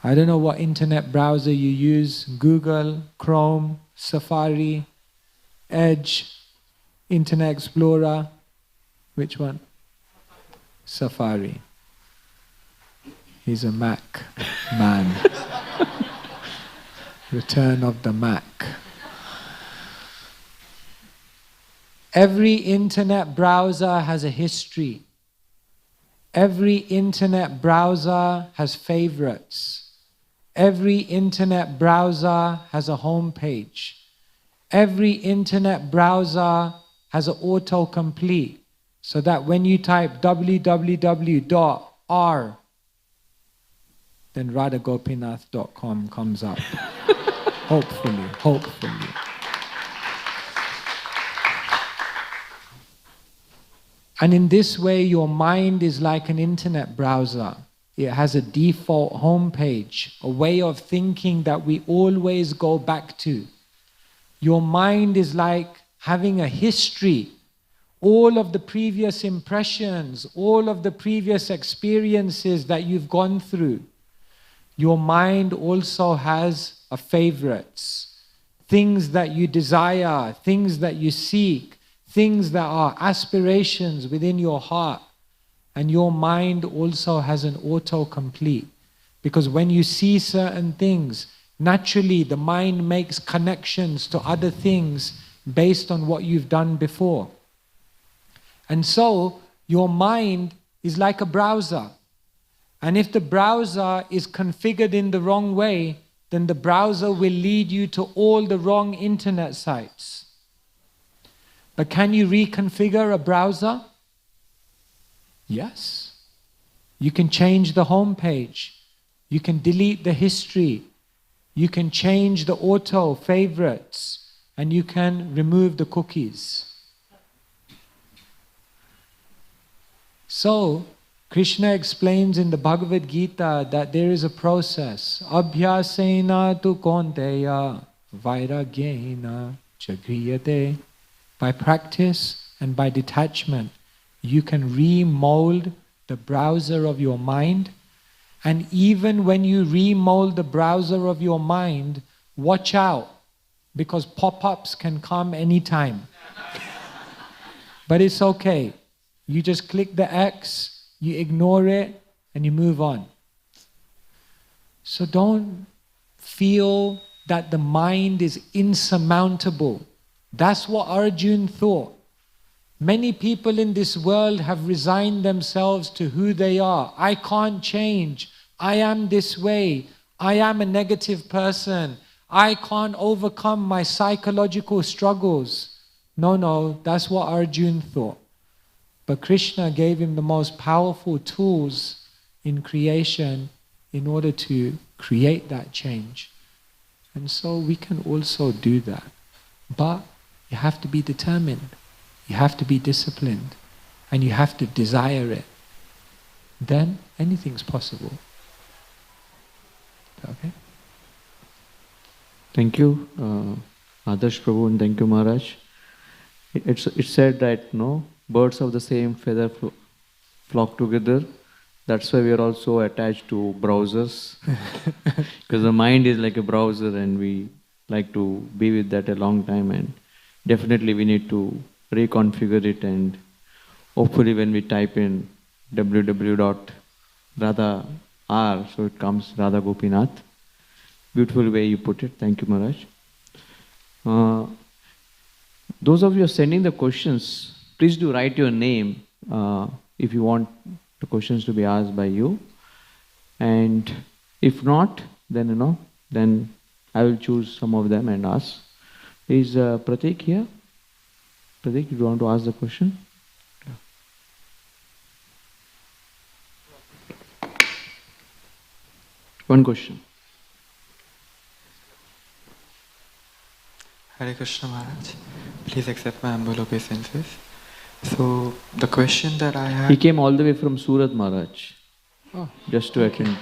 I don't know what internet browser you use, Google, Chrome, Safari, Edge, Internet Explorer. Which one? Safari. He's a Mac man. Return of the Mac. Every internet browser has a history. Every internet browser has favorites. Every internet browser has a home page. Every internet browser has an autocomplete, so that when you type www.r, then radhagopinath.com comes up. Hopefully. And in this way, your mind is like an internet browser. It has a default home page, a way of thinking that we always go back to. Your mind is like having a history. All of the previous impressions, all of the previous experiences that you've gone through. Your mind also has a favorites, things that you desire, things that you seek, things that are aspirations within your heart. And your mind also has an autocomplete. Because when you see certain things, naturally the mind makes connections to other things based on what you've done before. And so, your mind is like a browser. And if the browser is configured in the wrong way, then the browser will lead you to all the wrong internet sites. But can you reconfigure a browser? Yes. You can change the home page. You can delete the history. You can change the auto favorites. And you can remove the cookies. So, Krishna explains in the Bhagavad Gita that there is a process. Abhyasena tu konteya vairagyena chagriyate. By practice and by detachment, you can remold the browser of your mind. And even when you remold the browser of your mind, watch out, because pop-ups can come anytime. But it's okay. You just click the X, you ignore it, and you move on. So don't feel that the mind is insurmountable. That's what Arjuna thought. Many people in this world have resigned themselves to who they are. I can't change. I am this way. I am a negative person. I can't overcome my psychological struggles. No, that's what Arjuna thought. But Krishna gave him the most powerful tools in creation in order to create that change. And so we can also do that. But you have to be determined. You have to be disciplined. And you have to desire it. Then anything's possible. Okay? Thank you, Adarsh Prabhu, and thank you, Maharaj. It's said that birds of the same feather flock together. That's why we are also attached to browsers. Because the mind is like a browser and we like to be with that a long time, and definitely we need to reconfigure it, and hopefully when we type in www.radha r, so it comes Radha Gopinath. Beautiful way you put it. Thank you, Maharaj. Those of you who are sending the questions, please do write your name if you want the questions to be asked by you. And if not, then then I will choose some of them and ask. Is Pratik here? Pratik, you want to ask the question? One question. Hare Krishna Maharaj, please accept my humble obeisances. So, the question that I had... He came all the way from Surat, Maharaj, just to attend.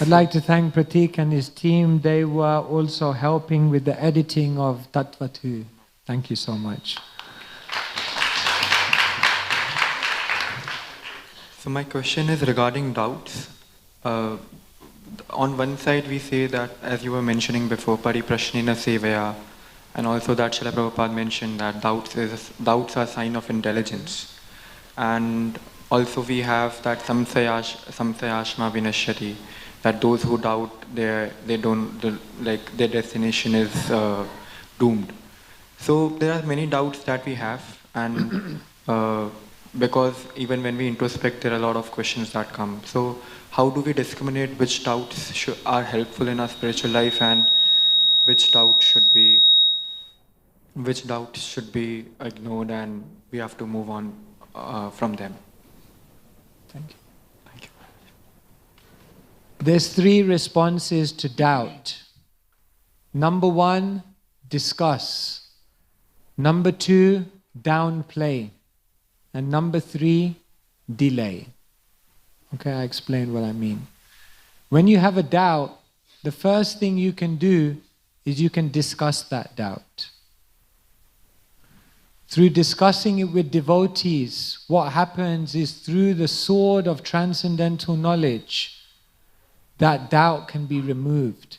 I'd like to thank Pratik and his team. They were also helping with the editing of Tattva 2. Thank you so much. So my question is regarding doubts. On one side we say that, as you were mentioning before, pariprashnena sevaya, and also that Srila Prabhupada mentioned that doubts are a sign of intelligence. And also we have that samsayashma vinashyati, that those who doubt, their destination is doomed. So there are many doubts that we have, and because even when we introspect, there are a lot of questions that come. So how do we discriminate which doubts are helpful in our spiritual life and which doubts should be ignored and we have to move on from them? Thank you. Thank you. There's 3 responses to doubt. Number 1, discuss. Number 2, downplay. And number 3, delay. Okay, I explain what I mean. When you have a doubt, the first thing you can do is you can discuss that doubt. Through discussing it with devotees, what happens is through the sword of transcendental knowledge, that doubt can be removed.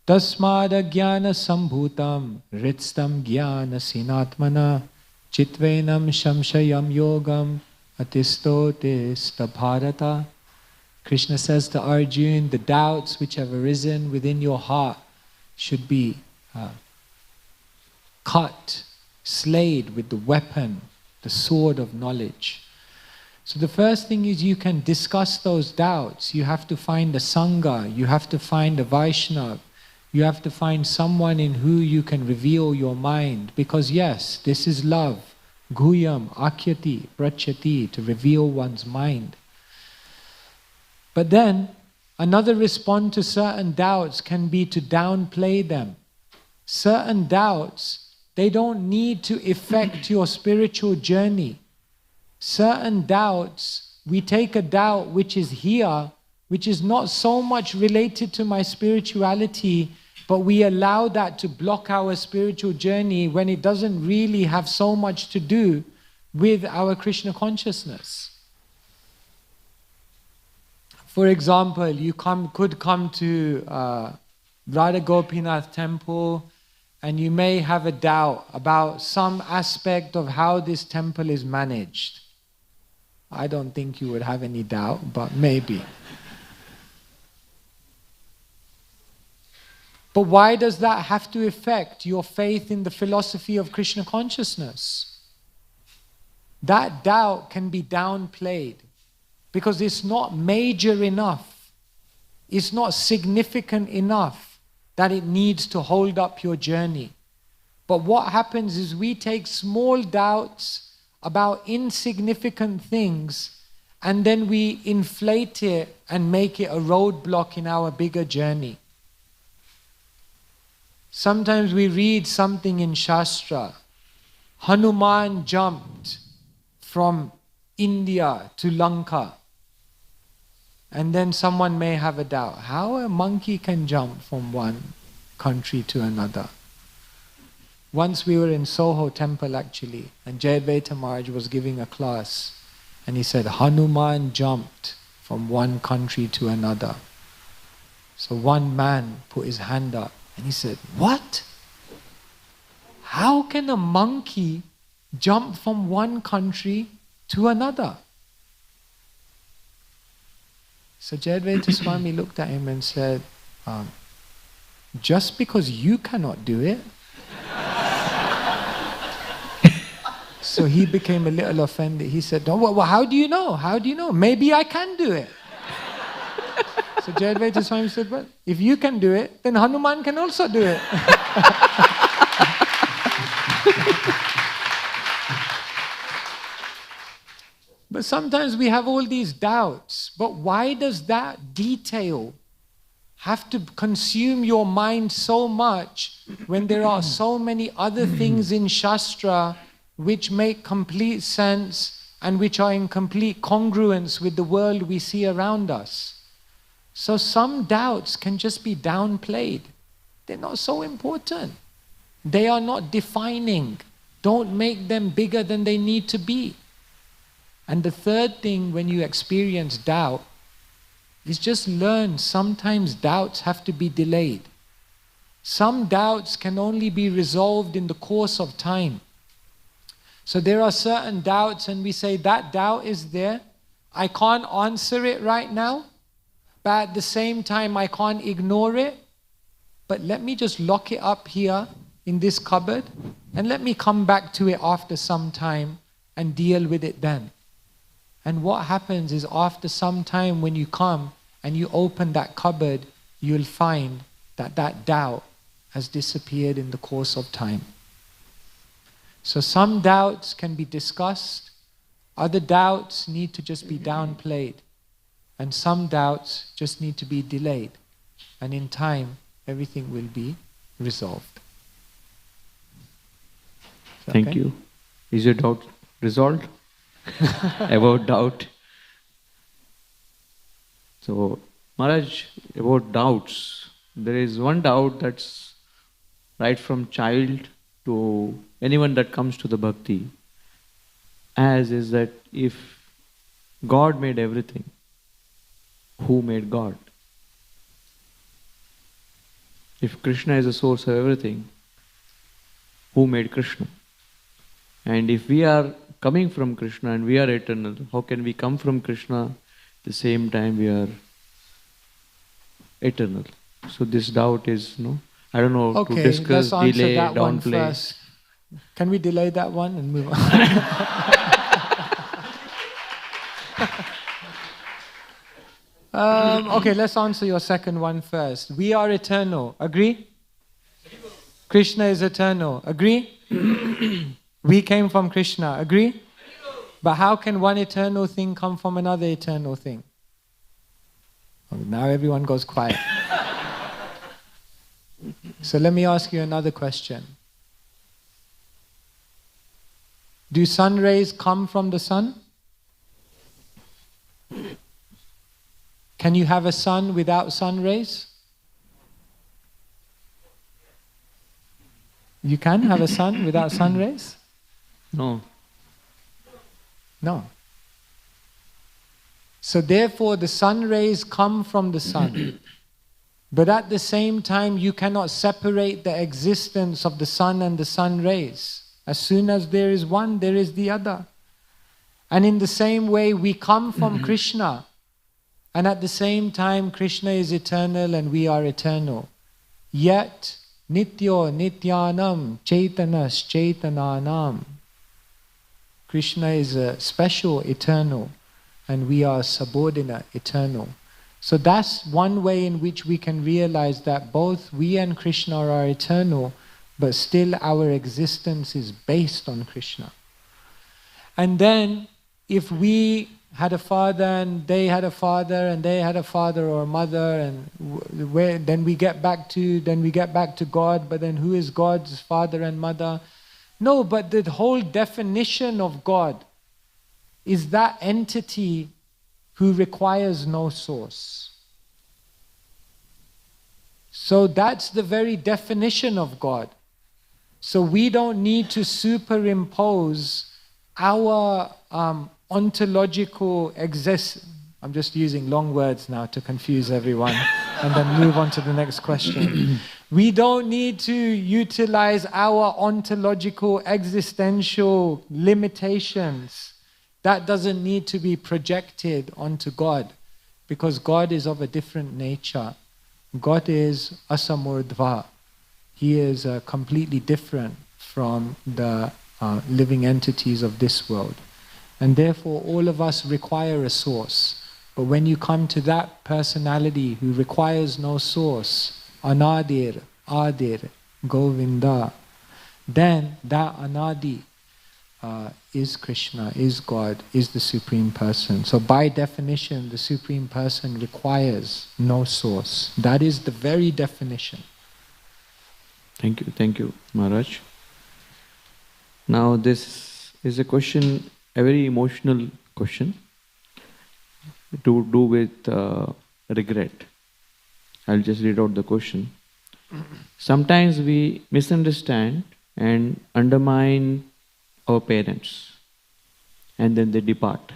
Tasmada jnana sambhutam ritstam jnana sinatmana chitvenam shamshayam yogam atistotista bharata. Krishna says to Arjuna, the doubts which have arisen within your heart should be cut, slayed with the weapon, the sword of knowledge. So the first thing is you can discuss those doubts. You have to find a Sangha, you have to find a Vaishnava, you have to find someone in who you can reveal your mind. Because yes, this is love. Guyam, akyati, prachyati, to reveal one's mind. But then, another response to certain doubts can be to downplay them. Certain doubts, they don't need to affect your spiritual journey. Certain doubts, we take a doubt which is here, which is not so much related to my spirituality, but we allow that to block our spiritual journey when it doesn't really have so much to do with our Krishna consciousness. For example, you could come to Radha Gopinath temple and you may have a doubt about some aspect of how this temple is managed. I don't think you would have any doubt, but maybe. But why does that have to affect your faith in the philosophy of Krishna consciousness? That doubt can be downplayed because it's not major enough, it's not significant enough that it needs to hold up your journey. But what happens is we take small doubts about insignificant things and then we inflate it and make it a roadblock in our bigger journey. Sometimes we read something in Shastra. Hanuman jumped from India to Lanka. And then someone may have a doubt. How a monkey can jump from one country to another? Once we were in Soho temple actually, and Jayadvaita Maharaj was giving a class. And he said, Hanuman jumped from one country to another. So one man put his hand up. And he said, what? How can a monkey jump from one country to another? So Jayadvaita Swami looked at him and said, just because you cannot do it. So he became a little offended. He said, well, how do you know? How do you know? Maybe I can do it. So Jayadvaita Swami said, well, if you can do it, then Hanuman can also do it. But sometimes we have all these doubts. But why does that detail have to consume your mind so much when there are so many other things in Shastra which make complete sense and which are in complete congruence with the world we see around us? So some doubts can just be downplayed. They're not so important. They are not defining. Don't make them bigger than they need to be. And the third thing when you experience doubt is just learn sometimes doubts have to be delayed. Some doubts can only be resolved in the course of time. So there are certain doubts and we say that doubt is there. I can't answer it right now, but at the same time I can't ignore it. But let me just lock it up here in this cupboard and let me come back to it after some time and deal with it then. And what happens is after some time when you come and you open that cupboard, you'll find that that doubt has disappeared in the course of time. So some doubts can be discussed, other doubts need to just be downplayed, and some doubts just need to be delayed. And in time, everything will be resolved. Thank you. Is your doubt resolved? About doubt. So, Maharaj, about doubts, there is one doubt that's right from child to anyone that comes to the bhakti, as is that if God made everything, who made God? If Krishna is the source of everything, who made Krishna? And if we are coming from Krishna and we are eternal, how can we come from Krishna at the same time we are eternal? So this doubt is, I don't know, to discuss, let's delay, that downplay. One first. Can we delay that one and move on? Okay, let's answer your second one first. We are eternal. Agree? Krishna is eternal. Agree? We came from Krishna. Agree? But how can one eternal thing come from another eternal thing? Oh, now everyone goes quiet. So let me ask you another question. Do sun rays come from the sun? Can you have a sun without sun rays? You can have a sun without sun rays? No. No. So therefore the sun rays come from the sun. But at the same time you cannot separate the existence of the sun and the sun rays. As soon as there is one, there is the other. And in the same way we come from Krishna. And at the same time Krishna is eternal and we are eternal. Yet Nityo Nityanam Chaitanas Chaitananam. Krishna is a special eternal and we are subordinate eternal. So that's one way in which we can realize that both we and Krishna are eternal, but still our existence is based on Krishna. And then if we had a father and they had a father and they had a father or a mother, and then we get back to God, but then who is God's father and mother? No, but the whole definition of God is that entity who requires no source. So that's the very definition of God. So we don't need to superimpose our ontological existence. I'm just using long words now to confuse everyone and then move on to the next question. We don't need to utilize our ontological existential limitations. That doesn't need to be projected onto God, because God is of a different nature. God is asamurdva. He is completely different from the living entities of this world. And therefore all of us require a source. But when you come to that personality who requires no source, Anadir, Adir, Govinda, then that Anadi is Krishna, is God, is the Supreme Person. So by definition, the Supreme Person requires no source. That is the very definition. Thank you, Maharaj. Now this is a question, a very emotional question, to do with regret. I'll just read out the question. Sometimes we misunderstand and undermine our parents, and then they depart.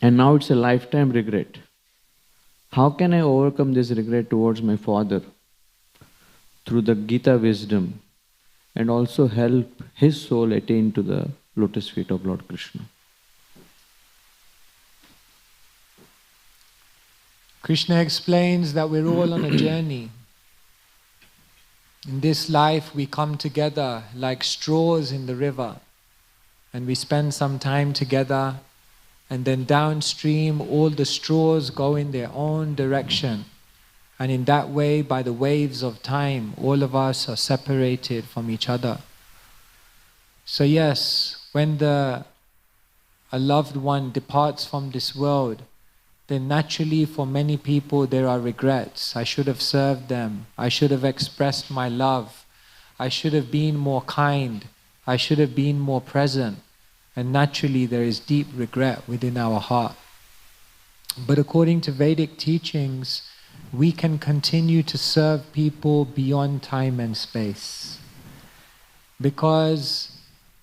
And now it's a lifetime regret. How can I overcome this regret towards my father through the Gita wisdom and also help his soul attain to the lotus feet of Lord Krishna? Krishna explains that we're all on a journey. In this life we come together like straws in the river, and we spend some time together, and then downstream all the straws go in their own direction. And in that way, by the waves of time, all of us are separated from each other. So yes, when a loved one departs from this world, then naturally for many people there are regrets. I should have served them. I should have expressed my love. I should have been more kind. I should have been more present. And naturally there is deep regret within our heart. But according to Vedic teachings, we can continue to serve people beyond time and space. Because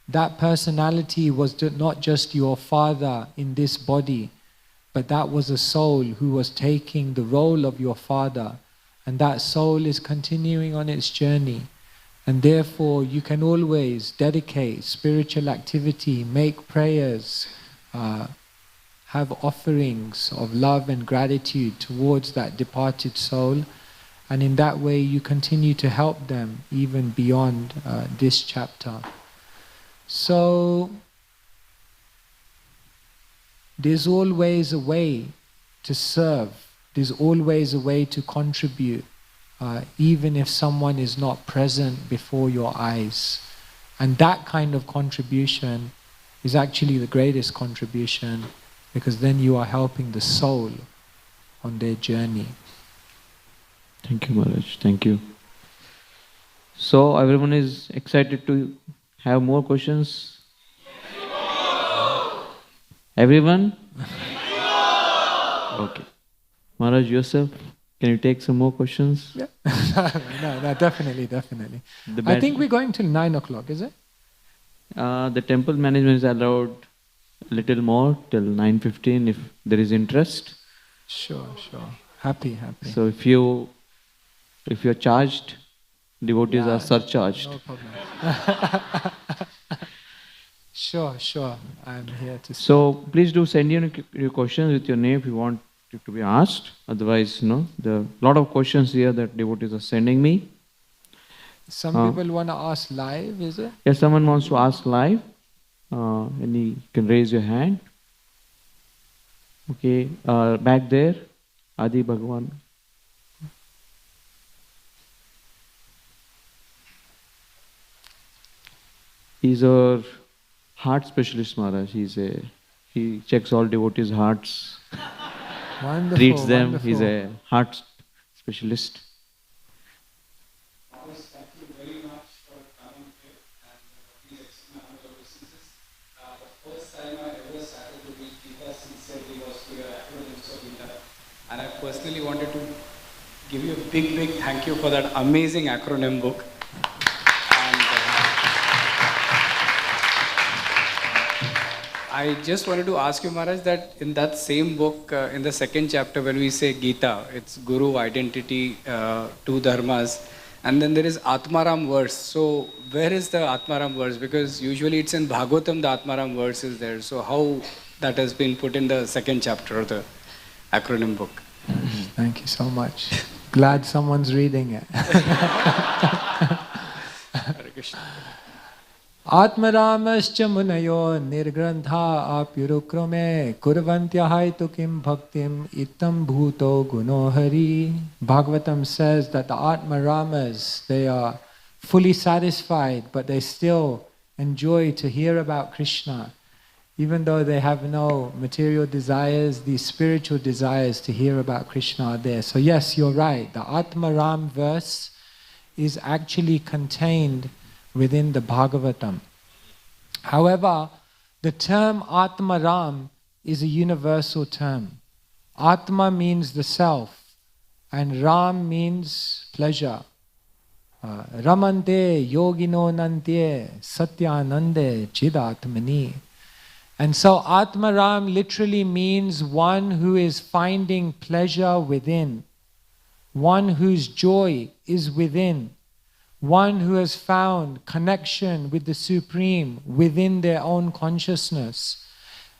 that personality was not just your father in this body, but that was a soul who was taking the role of your father, and that soul is continuing on its journey. And therefore you can always dedicate spiritual activity, make prayers, have offerings of love and gratitude towards that departed soul, and in that way you continue to help them even beyond this chapter. So there's always a way to serve, there's always a way to contribute, even if someone is not present before your eyes. And that kind of contribution is actually the greatest contribution, because then you are helping the soul on their journey. Thank you, Maharaj. Thank you. So everyone is excited to have more questions? Everyone? Okay. Maharaj, yourself, can you take some more questions? Yeah. no, definitely. I think we're going till 9 o'clock, is it? The temple management is allowed a little more till 9:15 if there is interest. Sure. Happy. So if you're charged, devotees are surcharged. No problem. Sure. I'm here to. So please do send in your questions with your name if you want it to be asked. Otherwise, there are a lot of questions here that devotees are sending me. Some people want to ask live, is it? Yes, someone wants to ask live. And you can raise your hand. Okay, back there, Adi Bhagwan. He's our heart specialist, Maharaj. He checks all devotees' hearts, Wonderful, treats them. wonderful. He's a heart specialist. Thank you very much for coming here and please explain our businesses. The first time I ever started to read Gita sincerely was to your acronyms of Gita. And I personally wanted to give you a big thank you for that amazing acronym book. And I just wanted to ask you, Maharaj, that in that same book, in the second chapter, when we say Gita, it's Guru, identity, two dharmas, and then there is Atmaram verse. So where is the Atmaram verse? Because usually it's in Bhagavatam, the Atmaram verse is there. So how that has been put in the second chapter of the acronym book? Thank you so much. Glad someone's reading it. Atmaramascha munayo nirgrantha apyurukrame kurvantyahaitu kim bhaktim itam bhuto gunohari. Bhagavatam says that the Atmaramas, they are fully satisfied, but they still enjoy to hear about Krishna. Even though they have no material desires, these spiritual desires to hear about Krishna are there. So yes, you're right. The Atmaram verse is actually contained within the Bhagavatam. However, the term Atmaram is a universal term. Atma means the self, and Ram means pleasure. Ramante yogino nante satyanande chidatmani. And so Atmaram literally means one who is finding pleasure within, one whose joy is within, one who has found connection with the Supreme within their own consciousness.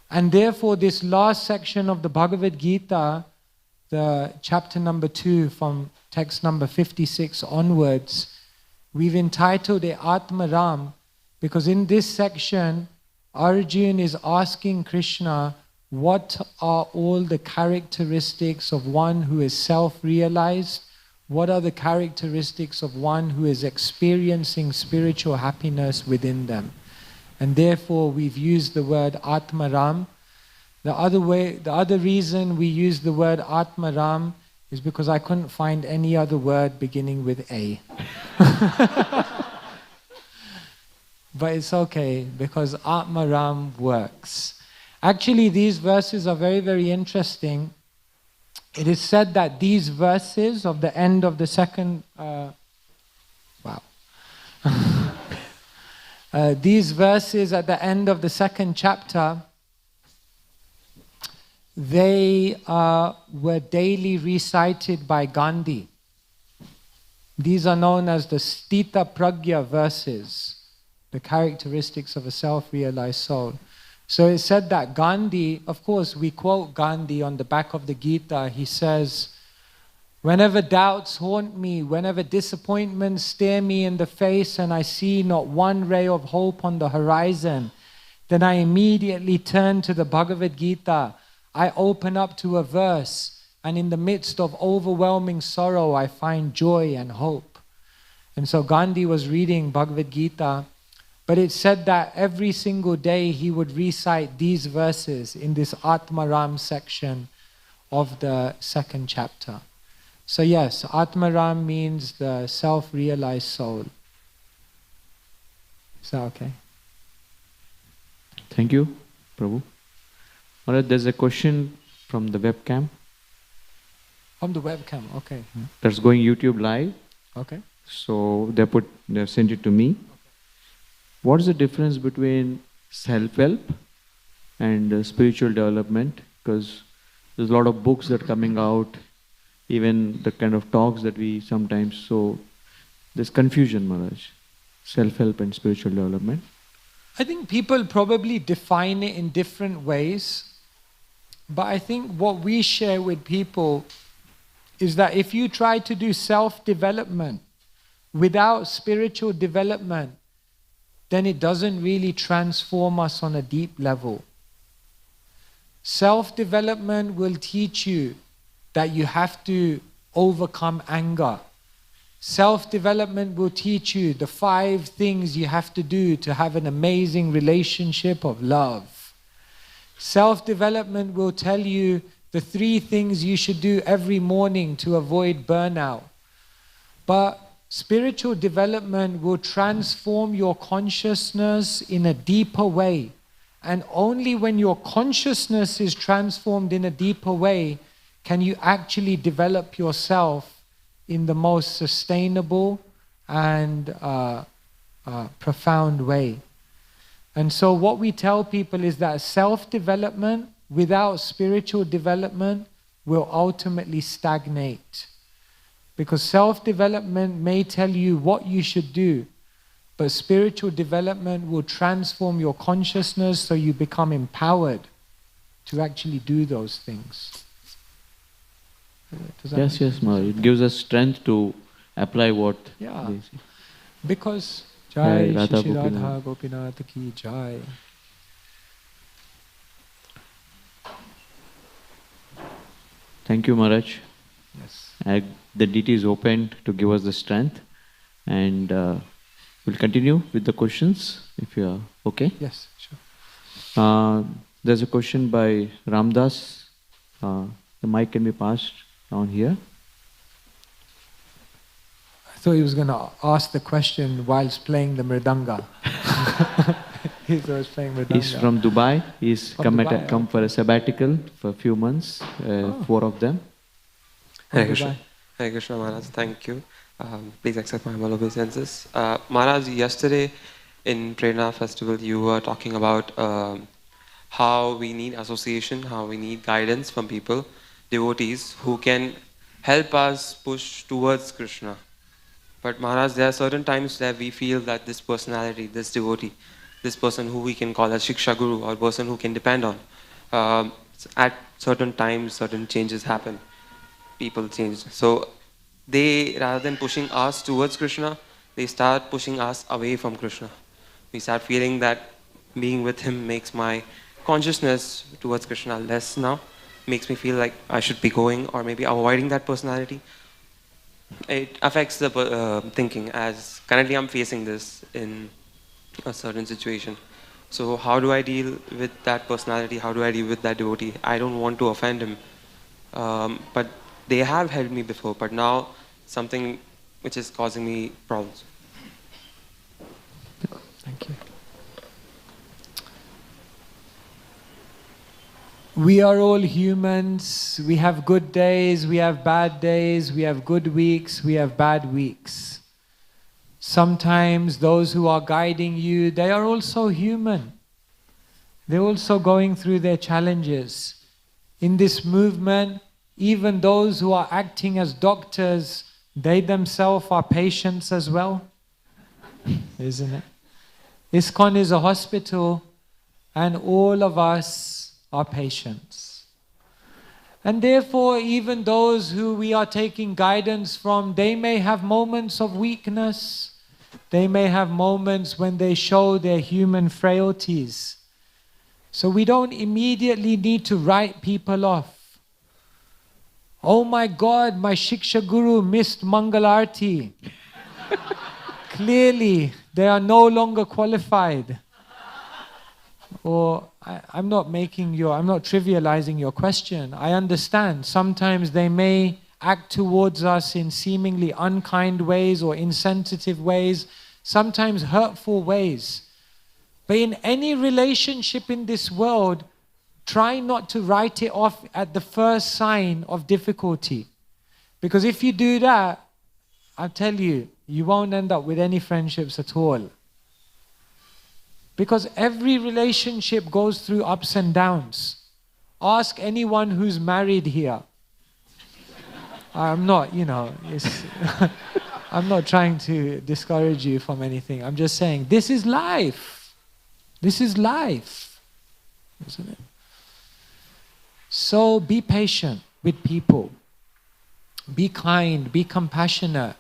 And therefore this last section of the Bhagavad Gita, the chapter number 2 from text number 56 onwards, we've entitled it Atmaram, because in this section Arjuna is asking Krishna, what are all the characteristics of one who is self-realized? What are the characteristics of one who is experiencing spiritual happiness within them? And therefore we've used the word Atmaram. The other reason we use the word Atmaram is because I couldn't find any other word beginning with A. But it's okay, because Atmaram works. Actually, these verses are very, very interesting. It is said that these verses of the end of the second... these verses at the end of the second chapter, they were daily recited by Gandhi. These are known as the Stita Pragya verses, the characteristics of a self-realized soul. So it said that Gandhi, of course we quote Gandhi on the back of the Gita, he says, whenever doubts haunt me, whenever disappointments stare me in the face and I see not one ray of hope on the horizon, then I immediately turn to the Bhagavad Gita. I open up to a verse, and in the midst of overwhelming sorrow, I find joy and hope. And so Gandhi was reading Bhagavad Gita, but it said that every single day he would recite these verses in this Atmaram section of the second chapter. So yes, Atmaram means the self-realized soul. Is that okay? Thank you, Prabhu. Alright, there's a question from the webcam. From the webcam, okay. That's going YouTube live. Okay. So they've sent it to me. What is the difference between self-help and spiritual development? Because there's a lot of books that are coming out, even the kind of talks that we sometimes, so there's confusion, Maharaj. Self-help and spiritual development. I think people probably define it in different ways, but I think what we share with people is that if you try to do self-development without spiritual development, then it doesn't really transform us on a deep level. Self-development will teach you that you have to overcome anger. Self-development will teach you the 5 things you have to do to have an amazing relationship of love. Self-development will tell you the 3 things you should do every morning to avoid burnout. But spiritual development will transform your consciousness in a deeper way. And only when your consciousness is transformed in a deeper way can you actually develop yourself in the most sustainable and profound way. And so what we tell people is that self-development without spiritual development will ultimately stagnate. Because self-development may tell you what you should do, but spiritual development will transform your consciousness so you become empowered to actually do those things. Yes, Maharaj. It gives us strength to apply what they say. Because Jai Radha Shri Radha Gopinath. Gopinath ki Jai. Thank you, Maharaj. Yes. The DT is open to give us the strength, and we'll continue with the questions if you are okay. Yes, sure. There's a question by Ramdas. The mic can be passed down here. I thought he was going to ask the question whilst playing the mridanga. He's always playing with He's from Dubai. He's From come, Dubai, come for a sabbatical for a few months, 4 of them. Hare Krishna. Hare Krishna Maharaj, thank you. Please accept my humble obeisances. Maharaj, yesterday in Prerna Festival, you were talking about how we need association, how we need guidance from people, devotees, who can help us push towards Krishna. But Maharaj, there are certain times that we feel that this personality, this devotee, this person who we can call as Shiksha Guru, or person who can depend on, at certain times, certain changes happen. People change. So they, rather than pushing us towards Krishna, they start pushing us away from Krishna. We start feeling that being with him makes my consciousness towards Krishna less now, makes me feel like I should be going or maybe avoiding that personality. It affects the thinking, as currently I'm facing this in a certain situation. So how do I deal with that personality? How do I deal with that devotee? I don't want to offend him. But they have helped me before, but now something which is causing me problems. Thank you. We are all humans. We have good days, we have bad days, we have good weeks, we have bad weeks. Sometimes those who are guiding you, they are also human. They're also going through their challenges. In this movement, even those who are acting as doctors, they themselves are patients as well. Isn't it? ISKCON is a hospital, and all of us are patients. And therefore, even those who we are taking guidance from, they may have moments of weakness. They may have moments when they show their human frailties. So we don't immediately need to write people off. Oh my God, my Shiksha Guru missed Mangalarti. Clearly, they are no longer qualified. Or I'm not trivializing your question. I understand. Sometimes they may act towards us in seemingly unkind ways or insensitive ways, sometimes hurtful ways. But in any relationship in this world, try not to write it off at the first sign of difficulty. Because if you do that, I'll tell you, you won't end up with any friendships at all. Because every relationship goes through ups and downs. Ask anyone who's married here. I'm not, I'm not trying to discourage you from anything. I'm just saying, this is life. This is life. Isn't it? So be patient with people. Be kind, be compassionate.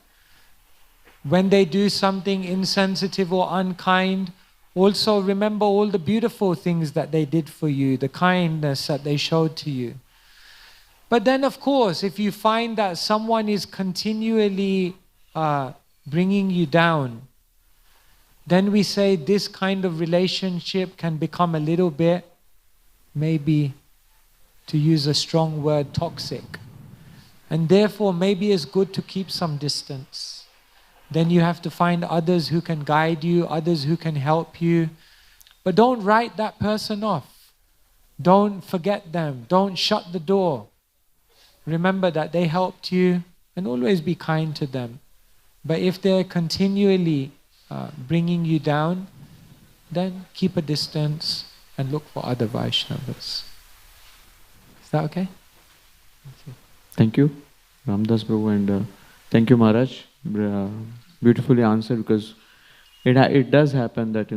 When they do something insensitive or unkind, also remember all the beautiful things that they did for you, the kindness that they showed to you. But then of course, if you find that someone is continually bringing you down, then we say this kind of relationship can become a little bit, maybe to use a strong word, toxic. And therefore maybe it's good to keep some distance. Then you have to find others who can guide you, others who can help you. But don't write that person off. Don't forget them. Don't shut the door. Remember that they helped you, and always be kind to them. But if they're continually bringing you down, then keep a distance and look for other Vaishnavas. Is that okay? Thank you, Ramdas Prabhu, and thank you, Maharaj. Beautifully answered, because it does happen that,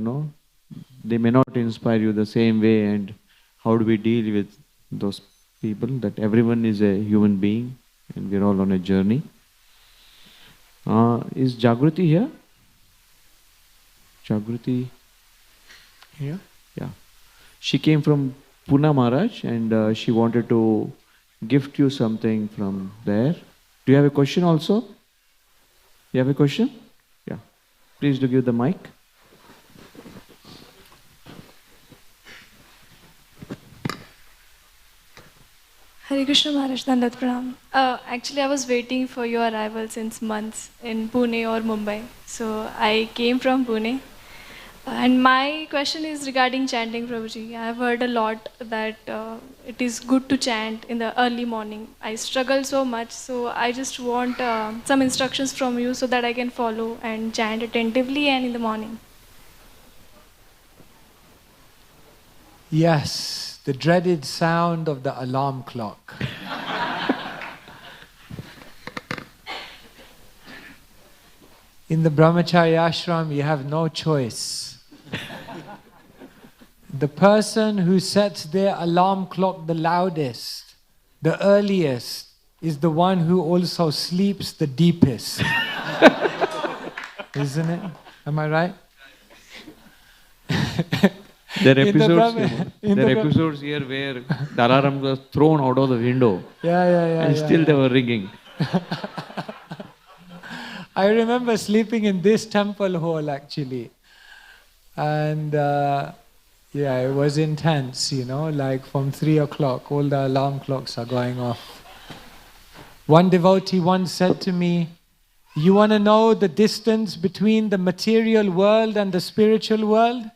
they may not inspire you the same way, and how do we deal with those people? That everyone is a human being and we're all on a journey. Is Jagruti here? Jagruti? Here? Yeah. She came from Pune, Maharaj, and she wanted to gift you something from there. Do you have a question also? You have a question? Yeah. Please do give the mic. Hare Krishna Maharaj, Dandat Pranam. Actually, I was waiting for your arrival since months in Pune or Mumbai. So I came from Pune. And my question is regarding chanting, Prabhuji. I have heard a lot that it is good to chant in the early morning. I struggle so much, so I just want some instructions from you so that I can follow and chant attentively and in the morning. Yes, the dreaded sound of the alarm clock. In the Brahmacharya ashram, you have no choice. The person who sets their alarm clock the loudest, the earliest, is the one who also sleeps the deepest. Isn't it? Am I right? There are episodes here where the alarm was thrown out of the window. And still they were ringing. I remember sleeping in this temple hall actually. And it was intense, like from 3 o'clock, all the alarm clocks are going off. One devotee once said to me, "You want to know the distance between the material world and the spiritual world?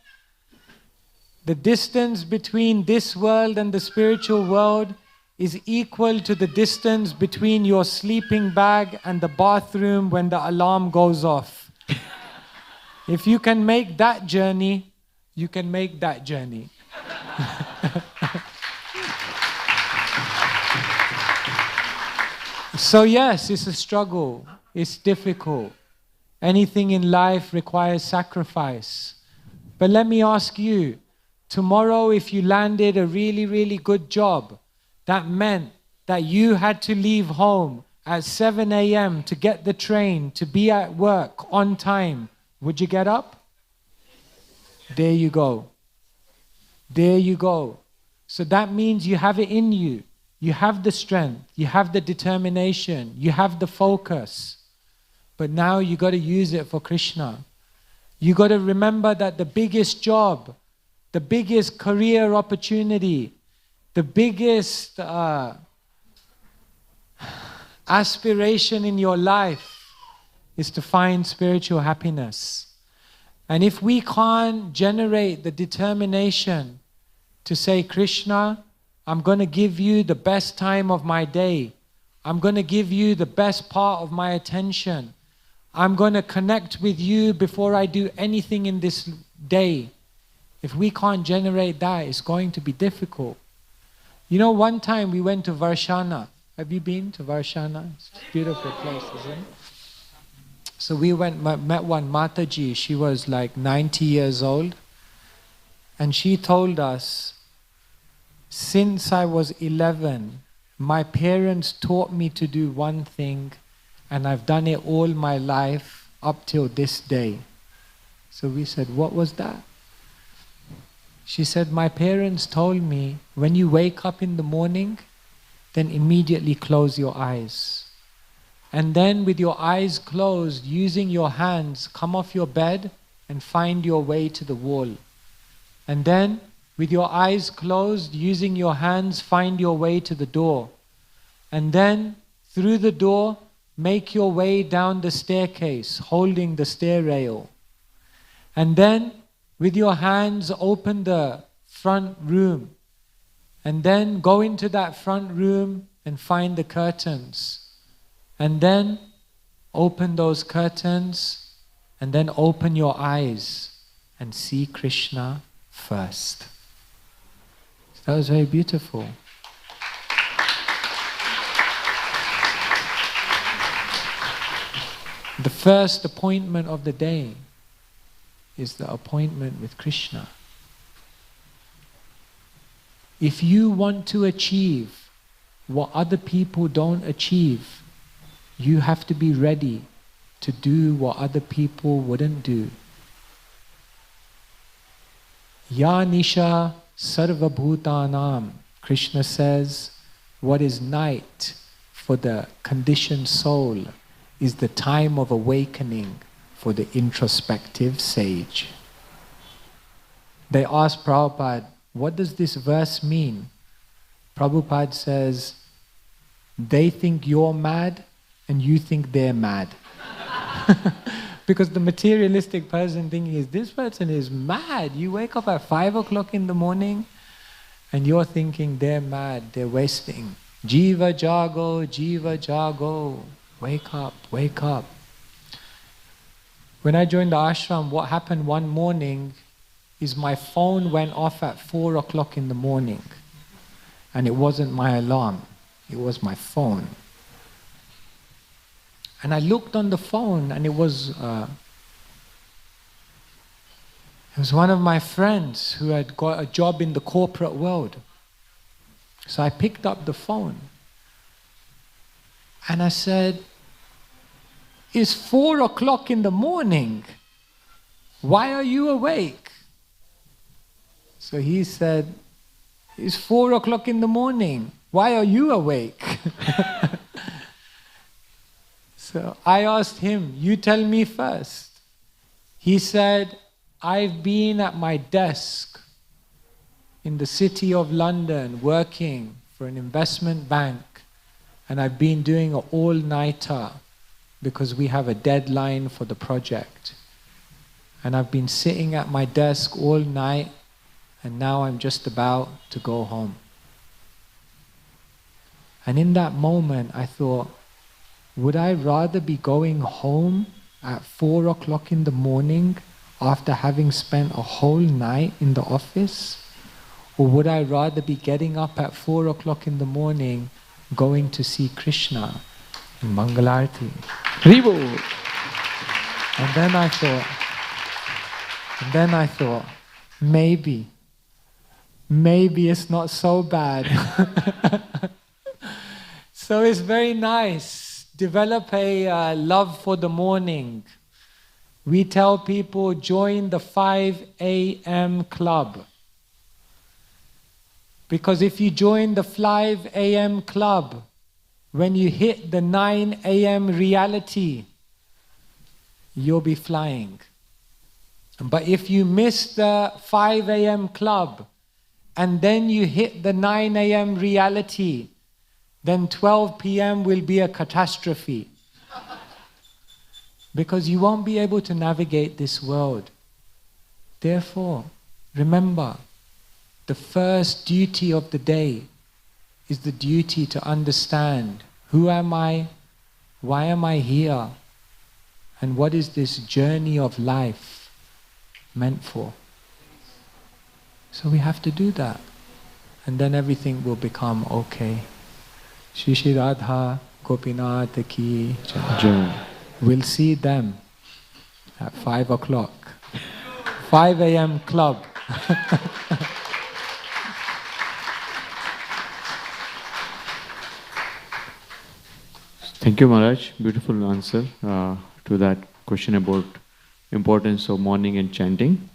The distance between this world and the spiritual world is equal to the distance between your sleeping bag and the bathroom when the alarm goes off. If you can make that journey, you can make that journey." So yes, it's a struggle. It's difficult. Anything in life requires sacrifice. But let me ask you, tomorrow if you landed a really, really good job, that meant that you had to leave home at 7 a.m. to get the train, to be at work on time. Would you get up? There you go. There you go. So that means you have it in you. You have the strength, you have the determination, you have the focus. But now you got to use it for Krishna. You got to remember that the biggest job, the biggest career opportunity, the biggest aspiration in your life is to find spiritual happiness. And if we can't generate the determination to say, "Krishna, I'm going to give you the best time of my day. I'm going to give you the best part of my attention. I'm going to connect with you before I do anything in this day." If we can't generate that, it's going to be difficult. One time we went to Varshana. Have you been to Varshana? It's a beautiful place, isn't it? So we met one Mataji. She was like 90 years old. And she told us, "Since I was 11, my parents taught me to do one thing, and I've done it all my life up till this day." So we said, "What was that?" She said, "My parents told me, when you wake up in the morning, then immediately close your eyes. And then with your eyes closed, using your hands, come off your bed and find your way to the wall. And then with your eyes closed, using your hands, find your way to the door. And then through the door, make your way down the staircase, holding the stair rail. And then with your hands, open the front room. And then go into that front room and find the curtains. And then open those curtains and then open your eyes and see Krishna first." That was very beautiful. The first appointment of the day is the appointment with Krishna. If you want to achieve what other people don't achieve, you have to be ready to do what other people wouldn't do. Ya Nisha Sarva Bhutanam, Krishna says, what is night for the conditioned soul is the time of awakening for the introspective sage. They asked Prabhupada, what does this verse mean? Prabhupada says, they think you're mad and you think they're mad. Because the materialistic person thinking is, this person is mad. You wake up at 5 o'clock in the morning and you're thinking they're mad, they're wasting. Jiva jago, jiva jago. Wake up, wake up. When I joined the ashram, what happened one morning is my phone went off at 4 o'clock in the morning. And it wasn't my alarm, it was my phone. And I looked on the phone and it was one of my friends who had got a job in the corporate world. So I picked up the phone and I said, it's 4 o'clock in the morning. Why are you awake? So he said, it's 4 o'clock in the morning. Why are you awake? So I asked him, you tell me first. He said, I've been at my desk in the city of London working for an investment bank, and I've been doing an all-nighter because we have a deadline for the project. And I've been sitting at my desk all night, and now I'm just about to go home. And in that moment I thought, would I rather be going home at 4 o'clock in the morning after having spent a whole night in the office? Or would I rather be getting up at 4 o'clock in the morning going to see Krishna in Mangalarti? Ribu! And then I thought, maybe it's not so bad. So it's very nice. Develop a love for the morning. We tell people, join the 5 a.m. club. Because if you join the 5 a.m. club, when you hit the 9 a.m. reality, you'll be flying. But if you miss the 5 a.m. club, and then you hit the 9 a.m. reality, then 12 p.m. will be a catastrophe. Because you won't be able to navigate this world. Therefore, remember, the first duty of the day is the duty to understand, who am I, why am I here, and what is this journey of life meant for? So we have to do that, and then everything will become okay. Shri Shri Radha Gopinath ki jai. We'll see them at 5 o'clock. 5 a.m. club. Thank you, Maharaj. Beautiful answer to that question about importance of morning and chanting.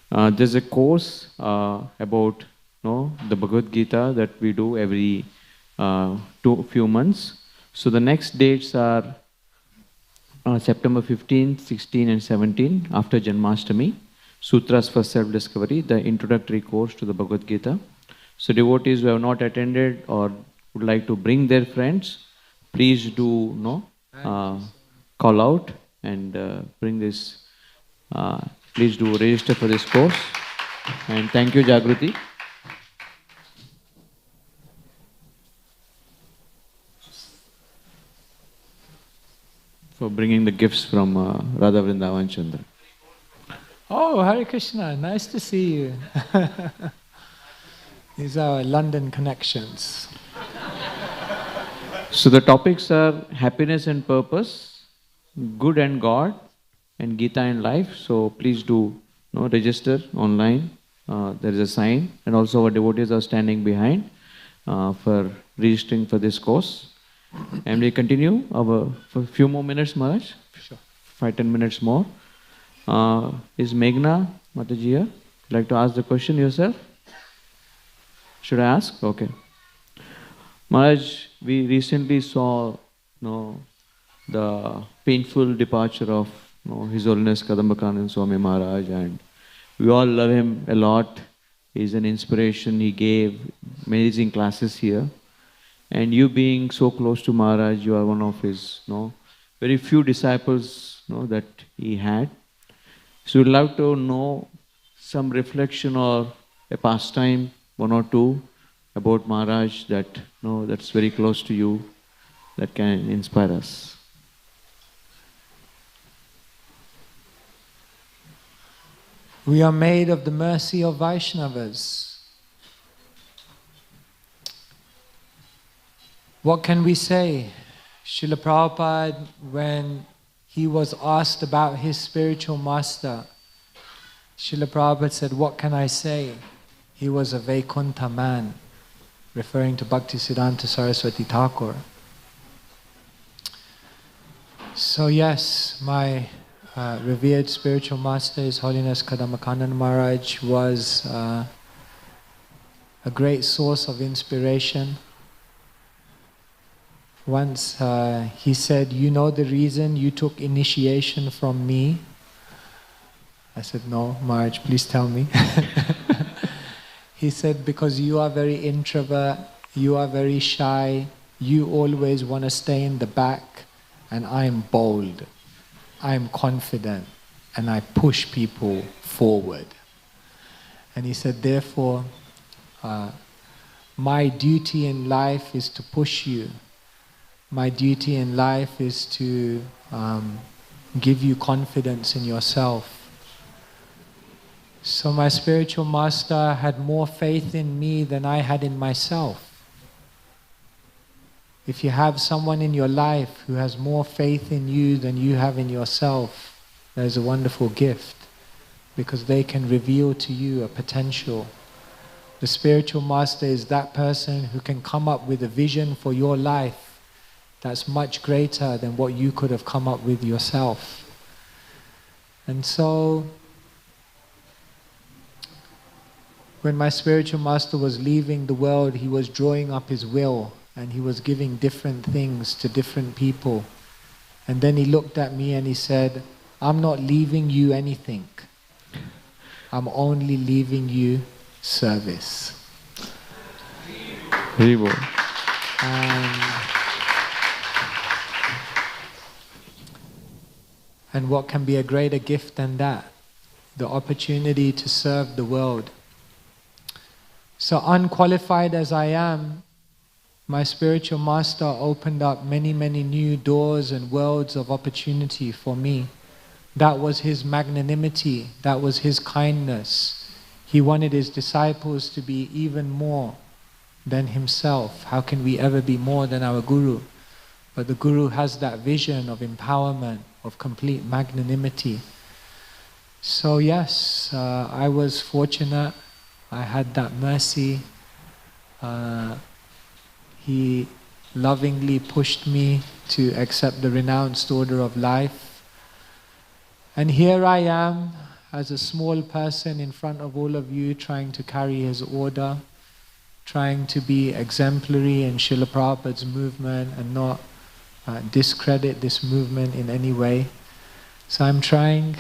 There's a course about the Bhagavad Gita that we do every few months. So the next dates are September 15, 16 and 17 after Janmashtami. Sutras for Self-Discovery, the introductory course to the Bhagavad Gita. So devotees who have not attended or would like to bring their friends, please do call out and bring this. Please do register for this course. And thank you, Jagruti. For bringing the gifts from Radha Vrindavan Chandra. Oh, Hare Krishna, nice to see you. These are London connections. So the topics are happiness and purpose, good and God, and Gita and life. So please do register online. There is a sign, and also our devotees are standing behind for registering for this course. And we continue for a few more minutes, Maharaj. Sure. 5-10 minutes more. Is Meghna Mataji here? Would you like to ask the question yourself? Should I ask? Okay. Maharaj, we recently saw the painful departure of His Holiness Kadambakanand Swami Maharaj, and we all love him a lot. He's an inspiration. He gave amazing classes here. And you being so close to Maharaj, you are one of his very few disciples, that he had. So we'd love to know some reflection or a pastime, one or two, about Maharaj that's very close to you, that can inspire us. We are made of the mercy of Vaishnavas. What can we say? Srila Prabhupada, when he was asked about his spiritual master, Srila Prabhupada said, "What can I say? He was a Vaikuntha man," referring to Bhaktisiddhanta Saraswati Thakur. So yes, my revered spiritual master, His Holiness Kadamba Maharaj, was a great source of inspiration. Once he said, "You know the reason you took initiation from me?" I said, "No, Maharaj, please tell me." He said, "Because you are very introvert, you are very shy, you always want to stay in the back, and I am bold. I am confident, and I push people forward." And he said, "Therefore, my duty in life is to push you. My duty in life is to give you confidence in yourself." So my spiritual master had more faith in me than I had in myself. If you have someone in your life who has more faith in you than you have in yourself, there's a wonderful gift, because they can reveal to you a potential. The spiritual master is that person who can come up with a vision for your life that's much greater than what you could have come up with yourself. And so, when my spiritual master was leaving the world, he was drawing up his will, and he was giving different things to different people. And then he looked at me and he said, "I'm not leaving you anything. I'm only leaving you service." And what can be a greater gift than that? The opportunity to serve the world. So unqualified as I am, my spiritual master opened up many, many new doors and worlds of opportunity for me. That was his magnanimity, that was his kindness. He wanted his disciples to be even more than himself. How can we ever be more than our Guru? But the Guru has that vision of empowerment, of complete magnanimity. So yes, I was fortunate. I had that mercy. He lovingly pushed me to accept the renounced order of life. And here I am, as a small person in front of all of you, trying to carry his order, trying to be exemplary in Srila Prabhupada's movement and not discredit this movement in any way. So I'm trying.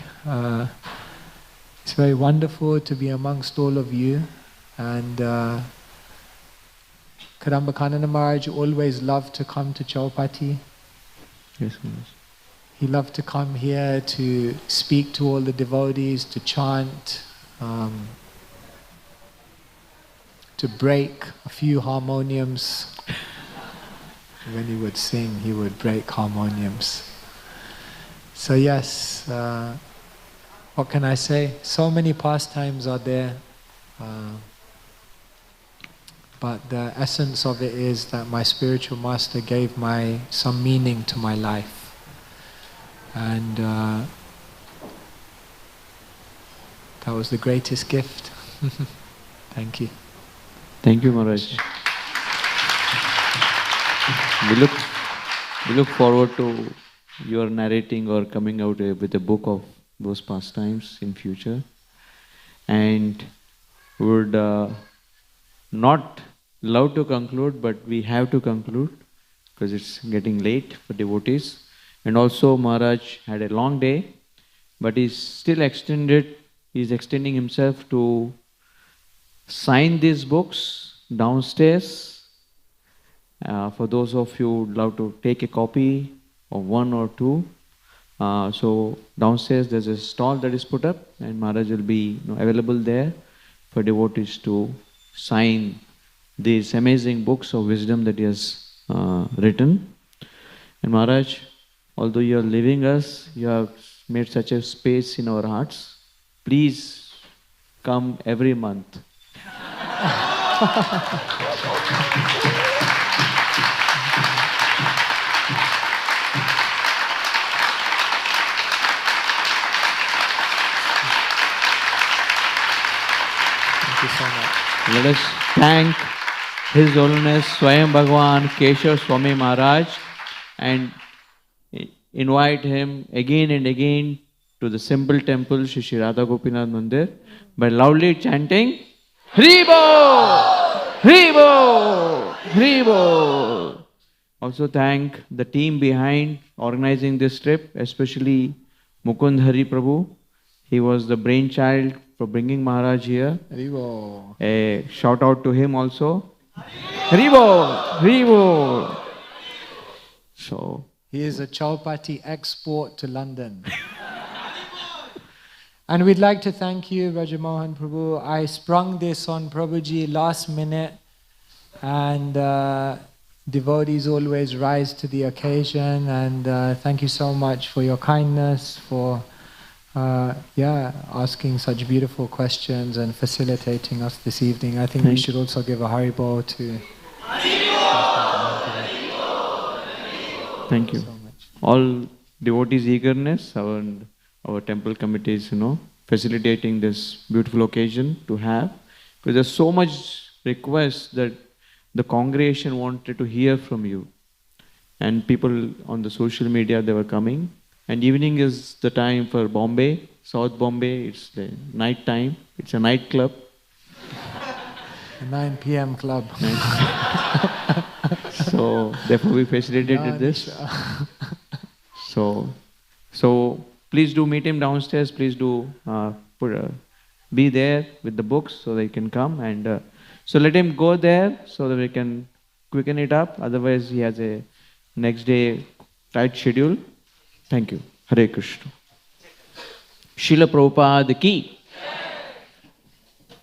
It's very wonderful to be amongst all of you. And Kadamba Maharaj always loved to come to Chowpatty. Yes, yes. He loved to come here to speak to all the devotees, to chant, to break a few harmoniums. When he would sing, he would break harmoniums. So yes, what can I say? So many pastimes are there. But the essence of it is that my spiritual master gave some meaning to my life. And that was the greatest gift. Thank you. Thank you, Maharaj. We look forward to your narrating or coming out with a book of those pastimes in future. And would not love to conclude, but we have to conclude because it's getting late for devotees. And also Maharaj had a long day, but he's extending himself to sign these books downstairs. For those of you who would love to take a copy or one or two. So downstairs there's a stall that is put up, and Maharaj will be available there for devotees to sign these amazing books of wisdom that he has written. And Maharaj, although you are leaving us, you have made such a space in our hearts. Please come every month. Thank you so much. Let us thank His Holiness Swayam Bhagavan Keshav Swami Maharaj and invite him again and again to the simple temple Shri Shri Radha Gopinath Mandir by loudly chanting Hribo! Hribo! Hribo! Also thank the team behind organizing this trip, especially Mukund Hari Prabhu. He was the brainchild for bringing Maharaj here. Haribo. A shout out to him also. Hribo! Hribo! So, He is a Chowpatty export to London. And we'd like to thank you, Raja Mohan Prabhu. I sprung this on Prabhuji last minute, and devotees always rise to the occasion. And thank you so much for your kindness, for asking such beautiful questions and facilitating us this evening. I think we should also give a Haribol to... thank you. So much. All devotees' eagerness, our temple committee is, facilitating this beautiful occasion to have. Because there's so much request that the congregation wanted to hear from you. And people on the social media, they were coming. And evening is the time for Bombay, South Bombay. It's the night time. It's a nightclub. A 9 p.m. club. So therefore we facilitated this. So please do meet him downstairs. Please do be there with the books so they can come. And so let him go there so that we can quicken it up. Otherwise he has a next day tight schedule. Thank you. Hare Krishna. Srila Prabhupada ki.